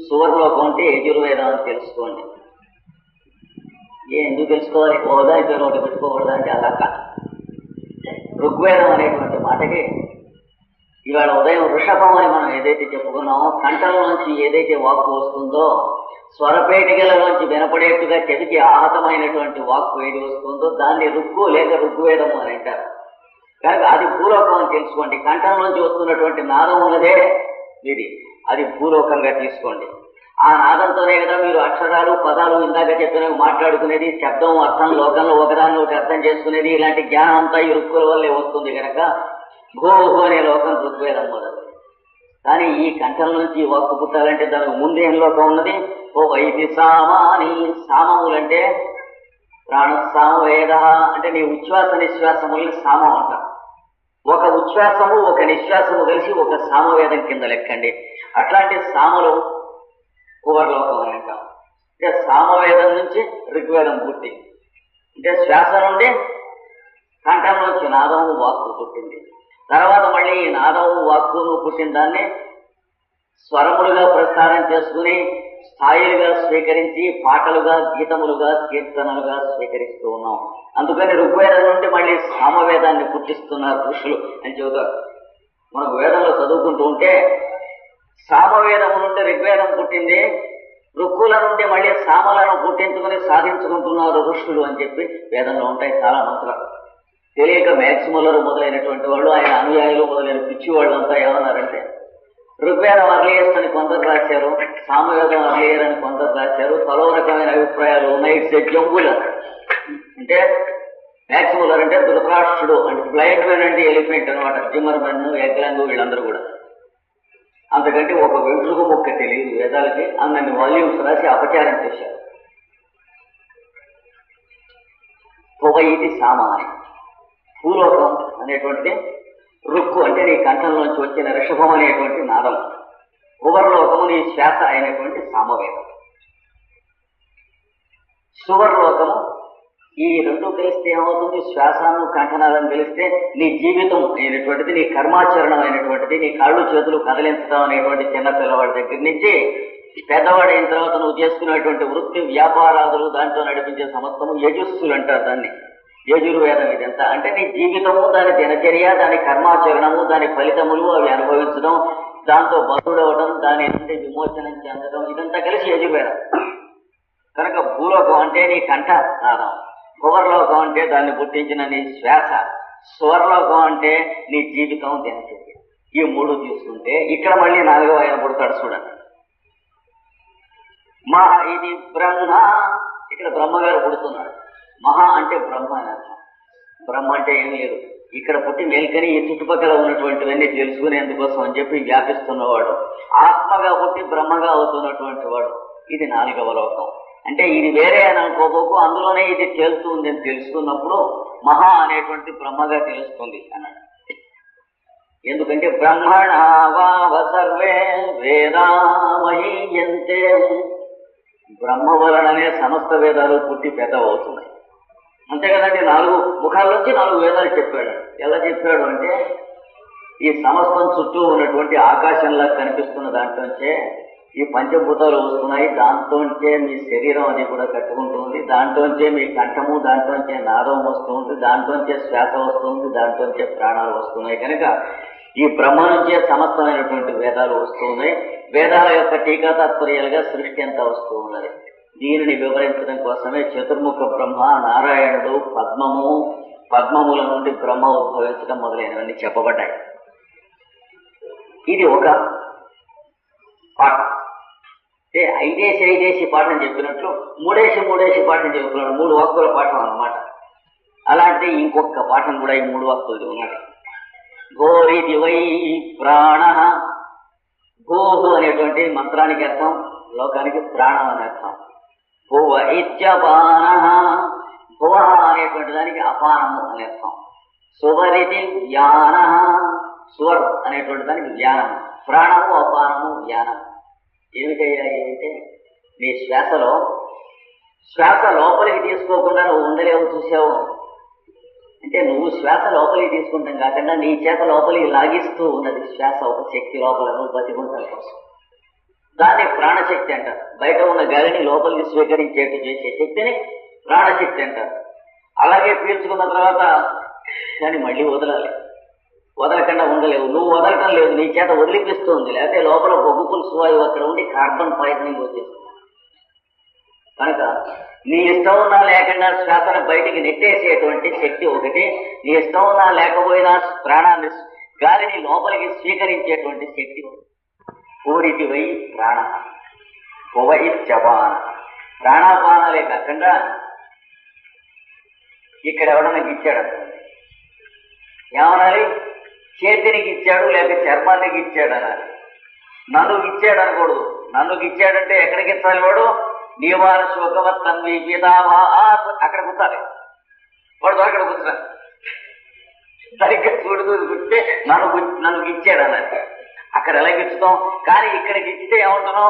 సువర్లోకం అంటే యజుర్వేదం అని తెలుసుకోండి. ఎందుకు తెలుసుకోవాలి? హోదా పేరు ఒకటి పెట్టుకోకూడదా అంటే అలా కాదు. ఋగ్వేదం అనేటువంటి మాటకి ఇవాళ ఉదయం వృషభం అని మనం ఏదైతే చెప్పుకున్నామో, కంఠంలోంచి ఏదైతే వాక్కు వస్తుందో, స్వరపేటికలలోంచి వినపడేట్టుగా చెవికి ఆహతమైనటువంటి వాక్కు ఏది వస్తుందో దాన్ని ఋగ్గు లేక ఋగ్వేదము అని అంటారు. కనుక అది భూలోకం అని తెలుసుకోండి. కంఠంలోంచి వస్తున్నటువంటి నాదం ఉన్నదే ఇది, అది భూలోకంగా తీసుకోండి. ఆ నాదంతోనే కదా మీరు అక్షరాలు పదాలు ఇందాక చెప్పినవి మాట్లాడుకునేది, శబ్దం అర్థం లోకంలో ఒకదాన్ని ఒకటి అర్థం చేసుకునేది. ఇలాంటి జ్ఞానం అంతా ఈ ఋక్కుల వల్లే వస్తుంది. కనుక భూహు అనే లోకం ఋగ్వేదం మొదలు. కానీ ఈ కంఠం నుంచి వాక్కు పుట్టాలంటే దానికి ముందేం లోకం ఉన్నది? ఓ వైది సామాని, సామములంటే ప్రాణసామవేద అంటే నీ ఉచ్ఛ్వాస నిశ్వాసముల్ని సామం అంటాం. ఒక ఉచ్ఛ్వాసము ఒక నిశ్వాసము కలిసి ఒక సామవేదం కింద లెక్కండి. అట్లాంటి సామలు కువర్లోకం అని అంటాం. అంటే సామవేదం నుంచి ఋగ్వేదం పుట్టి, అంటే శ్వాస నుండి కంఠం నుంచి నాదము వాక్కు పుట్టింది. తర్వాత మళ్ళీ ఈ నాదము వాక్కును పుట్టిన దాన్ని స్వరములుగా ప్రస్తారం చేసుకుని స్థాయిలుగా స్వీకరించి పాటలుగా, గీతములుగా, కీర్తనలుగా స్వీకరిస్తూ ఉన్నాం. అందుకని ఋగ్వేదం నుండి మళ్ళీ సామవేదాన్ని పుట్టిస్తున్నారు ఋషులు అని చెబుతారు. మనం వేదంలో చదువుకుంటూ ఉంటే సామవేదము నుండి ఋగ్వేదం పుట్టింది, ఋక్కుల నుండి మళ్ళీ సామలను పుట్టించుకుని సాధించుకుంటున్నారు ఋషులు అని చెప్పి వేదంలో ఉంటాయి చాలా మంత్రాలు. తెలియక మ్యాక్సిములరు మొదలైనటువంటి వాళ్ళు, ఆయన అనుయాయులు మొదలైన పిచ్చి వాళ్ళంతా ఏమన్నారంటే, ఋగ్వేదం అర్లియస్ట్ అని కొందరు రాశారు, సామవేదం అర్లియర్ అని కొందరు రాశారు, తలో రకమైన అభిప్రాయాలు ఉన్నాయి, ఇట్స్ ఎ జంబుల్ అన్నాడు. అంటే మ్యాక్సిములర్ అంటే ధృతరాష్ట్రుడు అంటే బ్లైండ్ మ్యాన్ అంటే ఎలిఫెంట్ అనమాట, జిమ్మర్మన్, ఎగ్లాంగు వీళ్ళందరూ కూడా. అంతకంటే ఒక వెంట్రుకు ముక్క తెలియదు వేదాలకి, అన్నన్ని వాల్యూమ్స్ రాసి అపచారం చేశారు. పొగయితి సామాని భూలోకం అనేటువంటిది రుక్కు అంటే నీ కంఠంలోంచి వచ్చిన రిషభం అనేటువంటి నాదం, ఉపర్లోకము నీ శ్వాస అయినటువంటి సామవేదం. సువర్లోకము ఈ రెండు కలిస్తే ఏమవుతుంది, శ్వాసను కంఠనాదం కలిస్తే నీ జీవితం అయినటువంటిది, నీ కర్మాచరణం అయినటువంటిది, నీ కాళ్ళు చేతులు కదిలించడం అనేటువంటి చిన్న పిల్లవాడి దగ్గర నుంచి పెద్దవాడైన తర్వాత నువ్వు చేసుకునేటువంటి వృత్తి వ్యాపారాదులు దాంట్లో నడిపించే సమస్తము యజుస్సులు అంటారు దాన్ని. యజుర్వేదం ఇదంతా అంటే నీ జీవితము, దాని దినచర్య, దాని కర్మాచరణము, దాని ఫలితములు అవి అనుభవించడం, దాంతో బతుడవడం, దాని నుండి విమోచనం చెందడం, ఇదంతా కలిసి యజుర్వేదం. కనుక భూలోకం అంటే నీ కంఠ నాదం, కువర్లోకం అంటే దాన్ని పుట్టించిన నీ శ్వాస, స్వర్లోకం అంటే నీ జీవితం దినచర్య. ఈ మూడు తీసుకుంటే ఇక్కడ మళ్ళీ నాలుగవ ఆయన పుడతాడు చూడండి. మహ ఇది బ్రహ్మ, ఇక్కడ బ్రహ్మగారు పుడుతున్నాడు. మహా అంటే బ్రహ్మ అని అర్థం. బ్రహ్మ అంటే ఏం లేదు, ఇక్కడ పుట్టి మేల్కని ఈ చుట్టుపక్కల ఉన్నటువంటివన్నీ తెలుసుకునేందుకోసం అని చెప్పి వ్యాపిస్తున్నవాడు, ఆత్మగా పుట్టి బ్రహ్మగా అవుతున్నటువంటి వాడు. ఇది నాలుగవ లోకం. అంటే ఇది వేరే అని అనుకోబోకు, అందులోనే ఇది తేలుతుంది అని తెలుసుకున్నప్పుడు మహా అనేటువంటి బ్రహ్మగా తెలుస్తుంది అన్నాడు. ఎందుకంటే బ్రహ్మణ వావ సర్వే వేదా మహీయంతే, బ్రహ్మ వలననే సమస్త వేదాలు పుట్టి పెద్దవవుతున్నాయి. అంతే కదండి, 4 ముఖాల్లోంచి 4 వేదాలు చెప్పాడు. ఎలా చెప్పాడు అంటే, ఈ సమస్తం చుట్టూ ఉన్నటువంటి ఆకాశంలా కనిపిస్తున్న దాంట్లోంచే ఈ పంచభూతాలు వస్తున్నాయి, దాంట్లోంచే మీ శరీరం అది కూడా కట్టుకుంటుంది, దాంట్లోంచే మీ కంఠము, దాంట్లోంచే నాదం వస్తుంది, దాంట్లోంచే శ్వాస వస్తుంది, దాంట్లోంచే ప్రాణాలు వస్తున్నాయి. కనుక ఈ బ్రహ్మ నుంచే సమస్తమైనటువంటి వేదాలు వస్తూ ఉన్నాయి. వేదాల యొక్క టీకా తాత్పర్యాలుగా సృష్టి అంతా వస్తూ ఉన్నది. దీనిని వివరించడం కోసమే చతుర్ముఖ బ్రహ్మ, నారాయణుడు, పద్మముల నుండి బ్రహ్మ ఉద్భవించడం మొదలైనవన్నీ చెప్పబడ్డాయి. ఇది ఒక పాఠం. అంటే 5 పాఠం చెప్పినట్లు 3 పాఠం చెబుతున్నాడు. 3 వాక్కుల పాఠం అన్నమాట. అలాంటి ఇంకొక పాఠం కూడా ఈ 3 వాక్కులు ఉన్నది. ఘోరిది వై ప్రాణ, భూహు అనేటువంటి మంత్రానికి అర్థం, లోకానికి ప్రాణం అని అర్థం. భువ ఇత్యపాన, భువ అనేటువంటి దానికి అపానము అని అర్థం. సువరితి వ్యాన, సువర్ అనేటువంటి దానికి వ్యానం. ప్రాణము, అపానము, వ్యానం ఏమిటయ్యా? ఏమిటే నీ శ్వాస లోపలికి తీసుకోకుండా నువ్వు ఉండలేవు, చూసావు అంటే నువ్వు శ్వాస లోపలికి తీసుకుంటాం కాకుండా నీ చేత లోపలికి లాగిస్తూ ఉన్నది శ్వాస, ఒక శక్తి లోపల నువ్వు బతికుంటాం కోసం. దాన్ని ప్రాణశక్తి అంటారు. బయట ఉన్న గాలిని లోపలికి స్వీకరించేట్టు చేసే శక్తిని ప్రాణశక్తి అంటారు. అలాగే పీల్చుకున్న తర్వాత దాన్ని మళ్ళీ వదలాలి, వదలకుండా ఉండలేవు. నువ్వు వదలటం లేదు, నీ చేత వదిలిపిస్తుంది. లేకపోతే లోపల బొగ్గు పులుసు వాయువు అక్కడ ఉండి కార్బన్ పాయిజనింగ్ వచ్చేస్తుంది. కనుక నీ ఇష్టం ఉన్నా లేకుండా శ్వాసను బయటికి నెట్టేసేటువంటి శక్తి ఒకటి, నీ ఇష్టం ఉన్నా లేకపోయినా ప్రాణాన్ని, గాలిని లోపలికి స్వీకరించేటువంటి శక్తి. పూరిటి వై ప్రాణ, పువ ఇత్యపాన, ప్రాణాపానాలే కాకుండా ఇక్కడ ఎవడన్నా ఇచ్చాడు ఏమనాలి? చేతినికి ఇచ్చాడు లేక చర్మానికి ఇచ్చాడు అనాలి. నన్ను ఇచ్చాడు అనకూడదు. నన్ను ఇచ్చాడంటే ఎక్కడికి ఇచ్చాలి వాడు? నియమాన శోకవత్ తన్వి పీతామహ, అక్కడ కూర్చాలి వాడు. అక్కడ కూర్చున్నాడు సరిగ్గా కూర్చుంటే నన్ను ఇచ్చాడు అనాలి. అక్కడ ఎలా గిచ్చుతాం? కానీ ఇక్కడికి ఇచ్చితే ఏమంటున్నాం?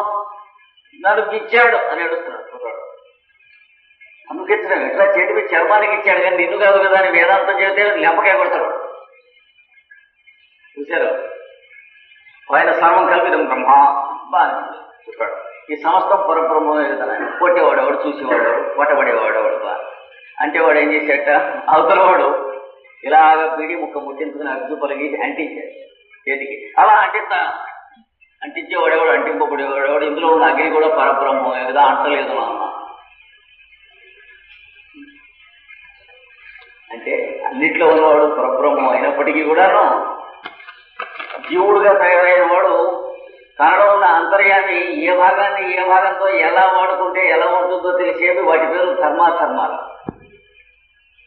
నన్ను ఇచ్చాడు అని ఏడుస్తున్నాడు. అందుకు ఇచ్చడం ఎట్లా? చేతి మీద చర్మానికి ఇచ్చాడు కానీ నిన్ను కాదు కదా అని వేదాంతం చెబితే లెంపకాయ కొడతాడు. చూశారు? ఆయన సర్వం కల్పితం బ్రహ్మ బాగా చెప్పాడు. ఈ సమస్తం పరబ్రహ్మమే కదా. కొట్టేవాడేవాడు, చూసేవాడేవాడు, కొట్టబడేవాడేవాడు బా అంటే వాడు ఏం చేసేట, అవతలవాడు ఇలాగ పీడి ముక్క ముట్టించుకుని అగ్గు పలిగి అంటించాడు చేతికి. అలా అంటించేవాడేవాడు, అంటింపబడేవాడేవాడు. ఇందులో ఉన్న అగ్ని కూడా పరబ్రహ్మమే కదా, అంటలేదు అన్న. అంటే అన్నిట్లో ఉన్నవాడు పరబ్రహ్మం అయినప్పటికీ కూడాను జీవుడుగా తయారైన వాడు తనలో ఉన్న అంతర్యాన్ని ఏ భాగాన్ని ఏ భాగంతో ఎలా వాడుకుంటే ఎలా ఉంటుందో తెలిసేవి వాటి పేరు ధర్మాధర్మాలు.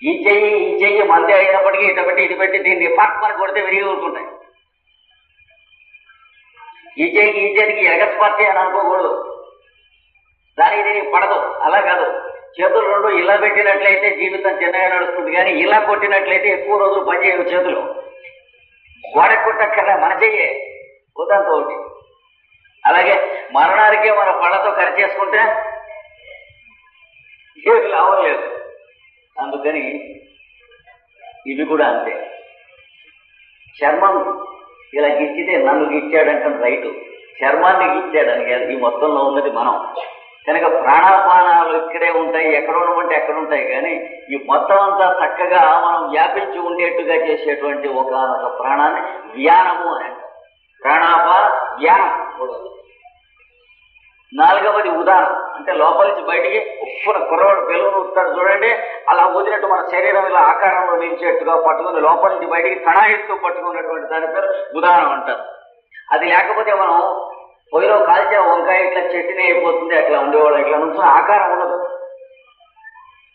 ఈ చెయ్యి మంది అయినప్పటికీ ఇటు పెట్టి దీన్ని పక్కన కొడితే విరిగి ఉంటుంటాయి. ఈ చేతికి ఎగస్పర్చి అని అనుకోకూడదు, దానికి దీనికి పడదు. అలా కాదు, చేతులు రెండు ఇలా పెట్టినట్లయితే జీవితం చిన్నగా నడుస్తుంది, కానీ ఇలా కొట్టినట్లయితే ఎక్కువ రోజులు పనిచేయవు చేతులు. గోడ కొట్టక్కర్లే, మన చెయ్యే ఉదంతో ఒకటి. అలాగే మరణానికే మన పళ్ళతో కరిచేసుకుంటే ఏమి లాభం లేదు. అందుకని ఇవి కూడా అంతే. చర్మం ఇలా గిచ్చితే నన్ను గిచ్చాడంటే రైటు, చర్మాన్ని గిచ్చాడని కాదు, ఈ మొత్తంలో ఉన్నది మనం. కనుక ప్రాణాపానాలు ఇక్కడే ఉంటాయి, ఎక్కడ ఉండమంటే ఎక్కడ ఉంటాయి. కానీ ఈ మొత్తం అంతా చక్కగా మనం వ్యాపించి ఉండేట్టుగా చేసేటువంటి ఒక ప్రాణాన్ని వ్యానము అని అంటారు. ప్రాణాపాన వ్యానం. నాలుగవది ఉదానం, అంటే లోపల నుంచి బయటికి ఉప్పున కుర్రవాడు బెలూన్ ఊస్తాడు చూడండి, అలా ఊదినట్టు మన శరీరం ఇలా ఆకారంలో నిలిచేట్టుగా పట్టుకుని లోపల నుంచి బయటికి తణాయిస్తూ పట్టుకున్నటువంటి దాని పేరు ఉదానం అంటారు. అది లేకపోతే మనం పొయ్యిలో కాల్చే వంకాయ ఇట్లా చట్నీ అయిపోతుంది, అట్లా ఉండేవాడు. ఇట్లా నుంచి ఆకారం ఉండదు.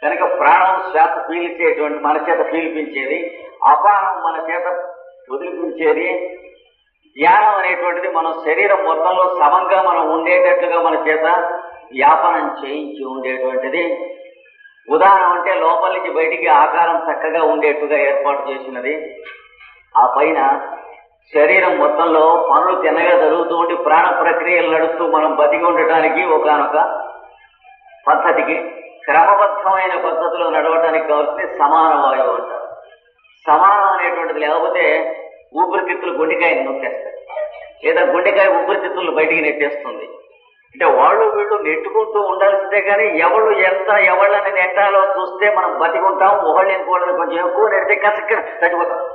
కనుక ప్రాణం శ్వాస పీల్చేటువంటి మన చేత పీలిపించేది, అపానం మన చేత వదిలిపించేది, ధ్యానం అనేటువంటిది మనం శరీరం మొత్తంలో సమంగా మనం ఉండేటట్లుగా మన చేత వ్యాపనం చేయించి ఉండేటువంటిది. ఉదాహరణ అంటే లోపల నుంచి బయటికి ఆకారం చక్కగా ఉండేట్టుగా ఏర్పాటు చేసినది. ఆ పైన శరీరం మొత్తంలో పనులు తిన్నగా జరుగుతూ ఉండి ప్రాణ ప్రక్రియలు నడుస్తూ మనం బతికి ఉండటానికి ఒకానొక పద్ధతికి క్రమబద్ధమైన పద్ధతిలో నడవటానికి కావాల్సింది సమాన వాయువు అంటారు. సమానం అనేటువంటిది లేకపోతే ఊపిరితిత్తులు గుండెకాయని నొక్కేస్తాయి, లేదా గుండెకాయ ఊపిరితిత్తులు బయటికి నెట్టేస్తుంది. అంటే వాళ్ళు వీళ్ళు నెట్టుకుంటూ ఉండాల్సిందే, కానీ ఎవళ్ళు ఎంత ఎవళ్ళని నెట్టాలో చూస్తే మనం బతికుంటాం. ఒకళ్ళు ఇంకోళ్ళని కొంచెం ఎక్కువ నెడితే కసక్క చచ్చిపోతాం.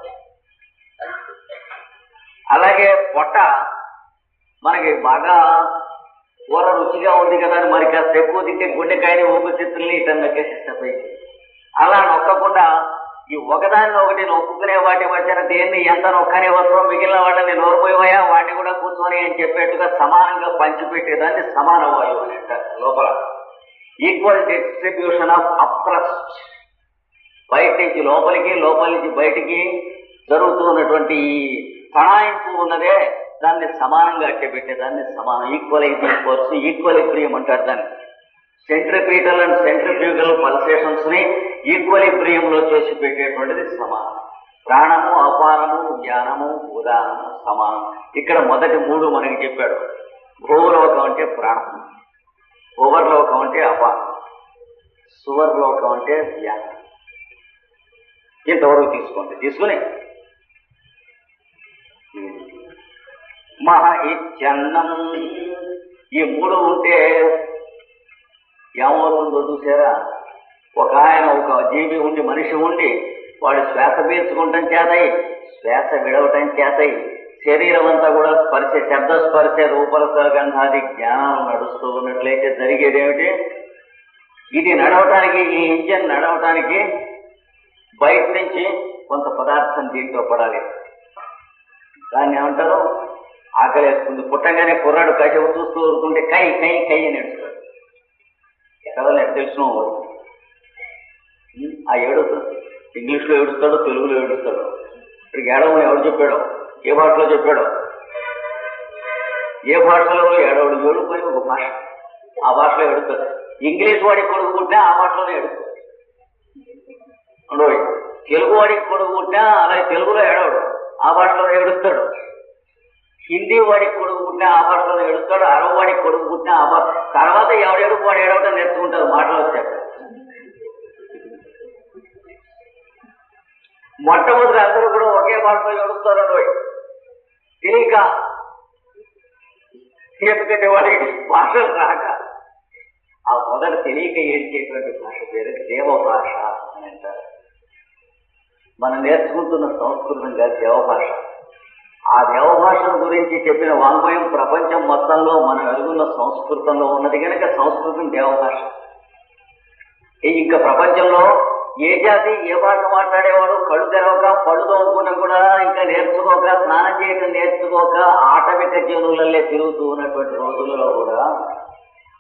అలాగే పొట్ట మనకి బాగా కూర రుచిగా ఉంది కదా అని మరి కాస్త ఎక్కువ తింటే గుండెకాయని ఊపిరితిత్తుల్ని ఇట్లా నొక్కేసేస్తాయి. అలా నొక్కకుండా ఈ ఒకదాన్ని ఒకటి నొక్కునే వాటి మధ్యన దేన్ని ఎంత నొక్కనే వస్తాం, మిగిలిన వాటిని నోరుపోయాయా వాటిని కూడా కూర్చొని అని చెప్పేట్టుగా సమానంగా పంచిపెట్టేదాన్ని సమాన వాయువు అని అంటారు. లోపల ఈక్వల్ డిస్ట్రిబ్యూషన్ ఆఫ్ అప్రస్ట్, బయట నుంచి లోపలికి లోపలి నుంచి బయటికి జరుగుతూ ఉన్నటువంటి తణాయింపు ఉన్నదే దాన్ని సమానంగా అట్టబెట్టేదాన్ని సమానం, ఈక్వలైజింగ్ ఫోర్స్, ఈక్వలిబ్రియం అంటారు దాన్ని. సెంట్రిపీటల్ అండ్ సెంట్రిఫ్యూగల్ పల్సేషన్స్ ని ఈక్వలిబ్రియంలో చేసి పెట్టేటువంటిది సమానం. ప్రాణము, అపానము, జ్ఞానము, ఉదానము సమానం. ఇక్కడ మొదటి మూడు మనకి చెప్పాడు. భూలోకం అంటే ప్రాణం, భువర్లోకం అంటే అపానం, సువర్లోకం అంటే జ్ఞానం. ఇంతవరకు తీసుకుని మహ ఇచ్చన్నం, ఈ మూడు ఉంటే ఏమవుతుందో చూసారా? ఒక ఆయన ఒక జీవి ఉండి, మనిషి ఉండి, వాడు శ్వాస పీల్చుకుంటాం చేతయి, శ్వాస విడవటం చేతయి, శరీరం అంతా కూడా స్పర్శ, శబ్ద స్పర్శ, రూపరస గంధాది జ్ఞానం నడుస్తూ ఉన్నట్లయితే జరిగేదేమిటి? ఇది నడవటానికి, ఈ ఇంజన్ నడవటానికి బయట నుంచి కొంత పదార్థం దీంట్లో పడాలి. దాన్ని ఏమంటారు? ఆకలేస్తుంది. పుట్టంగానే కుర్రాడు కషపు చూస్తూ ఊరుకుంటే కై కై కై అని ఏడుస్తాడు. ఎక్కడో తెలుసు ఆ ఏడుస్తాడు. ఇంగ్లీష్లో ఏడుస్తాడు, తెలుగులో ఏడుస్తాడు. ఇక్కడికి ఏడవని ఎవరు చెప్పాడో, ఏ భాషలో చెప్పాడో, ఏ భాషలో ఏడవడు. ఏడుపోయి ఒక భాష, ఆ భాషలో ఏడుస్తాడు. ఇంగ్లీష్ వాడికి కొడుకు పుట్టినా ఆ భాషలోనే ఏడుస్తాడు. తెలుగు వాడికి కొడుకు పుట్టినా అలాగే తెలుగులో ఏడవడు, ఆ భాషలో ఏడుస్తాడు. హిందీ వాడికి కొడుకు పుట్టినా ఆ భాషలో ఏడుస్తాడు, అరబ్ వాడికి కొడుకు పుట్టినా ఆ భాష. తర్వాత ఎవడేడుపు వాడు ఏడవటం నేర్చుకుంటారు మాటలు వచ్చాక. మొట్టమొదటి అందరూ కూడా ఒకే భాషలో ఏడుస్తారు. తెలియక, ఎందుకంటే వాడికి భాషలు రాక. ఆ మొదట తెలియక ఏడ్చేటువంటి భాష పేరు దేవ భాష అని అంటారు. మనం నేర్చుకుంటున్న సంస్కృతంగా దేవభాష. ఆ దేవభాషను గురించి చెప్పిన వాంగ్మయం ప్రపంచం మొత్తంలో మనం ఎరుగున్న సంస్కృతంలో ఉన్నది కనుక సంస్కృతం దేవభాష. ఇంకా ప్రపంచంలో ఏ జాతి ఏ భాష మాట్లాడేవాడు కళ్ళు తెరవక పళ్ళు తోముకున్నా కూడా ఇంకా నేర్చుకోక స్నానం చేయడం నేర్చుకోక ఆటవిక జీవులల్లే తిరుగుతూ ఉన్నటువంటి రోజులలో కూడా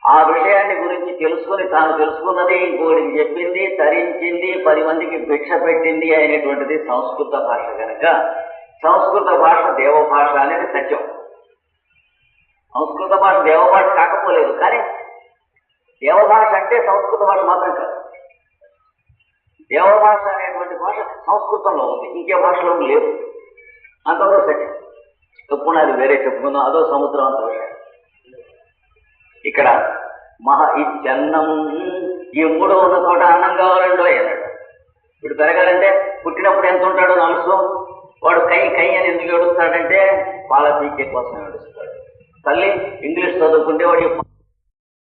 ఆ విషయాన్ని గురించి తెలుసుకుని తాను తెలుసుకున్నది ఇంకోటికి చెప్పింది, తరించింది, 10 మందికి భిక్ష పెట్టింది అయినటువంటిది సంస్కృత భాష కనుక సంస్కృత భాష దేవభాష అనేది సత్యం. సంస్కృత భాష దేవభాష కాకపోలేదు, కానీ దేవభాష అంటే సంస్కృత భాష మాత్రం కాదు. దేవభాష అనేటువంటి భాష సంస్కృతంలో ఉంది, ఇంకే భాషలో లేదు. అంతవరకు సత్యం. ఎప్పుడు అది వేరే చెప్పుకుందాం, అదో సముద్రం అంత విషయం. ఇక్కడ ఈ జన్మము ఈ 3 ఉన్న చోట అన్నం కావాలండో అన్నాడు. ఇప్పుడు పెరగాలంటే పుట్టినప్పుడు ఎంత ఉంటాడో నలుసు, వాడు కై కై అని ఎందుకు ఏడుస్తాడంటే పాల పీకే కోసం ఏడుస్తాడు. తల్లి ఇంగ్లీష్ చదువుకుంటే వాడు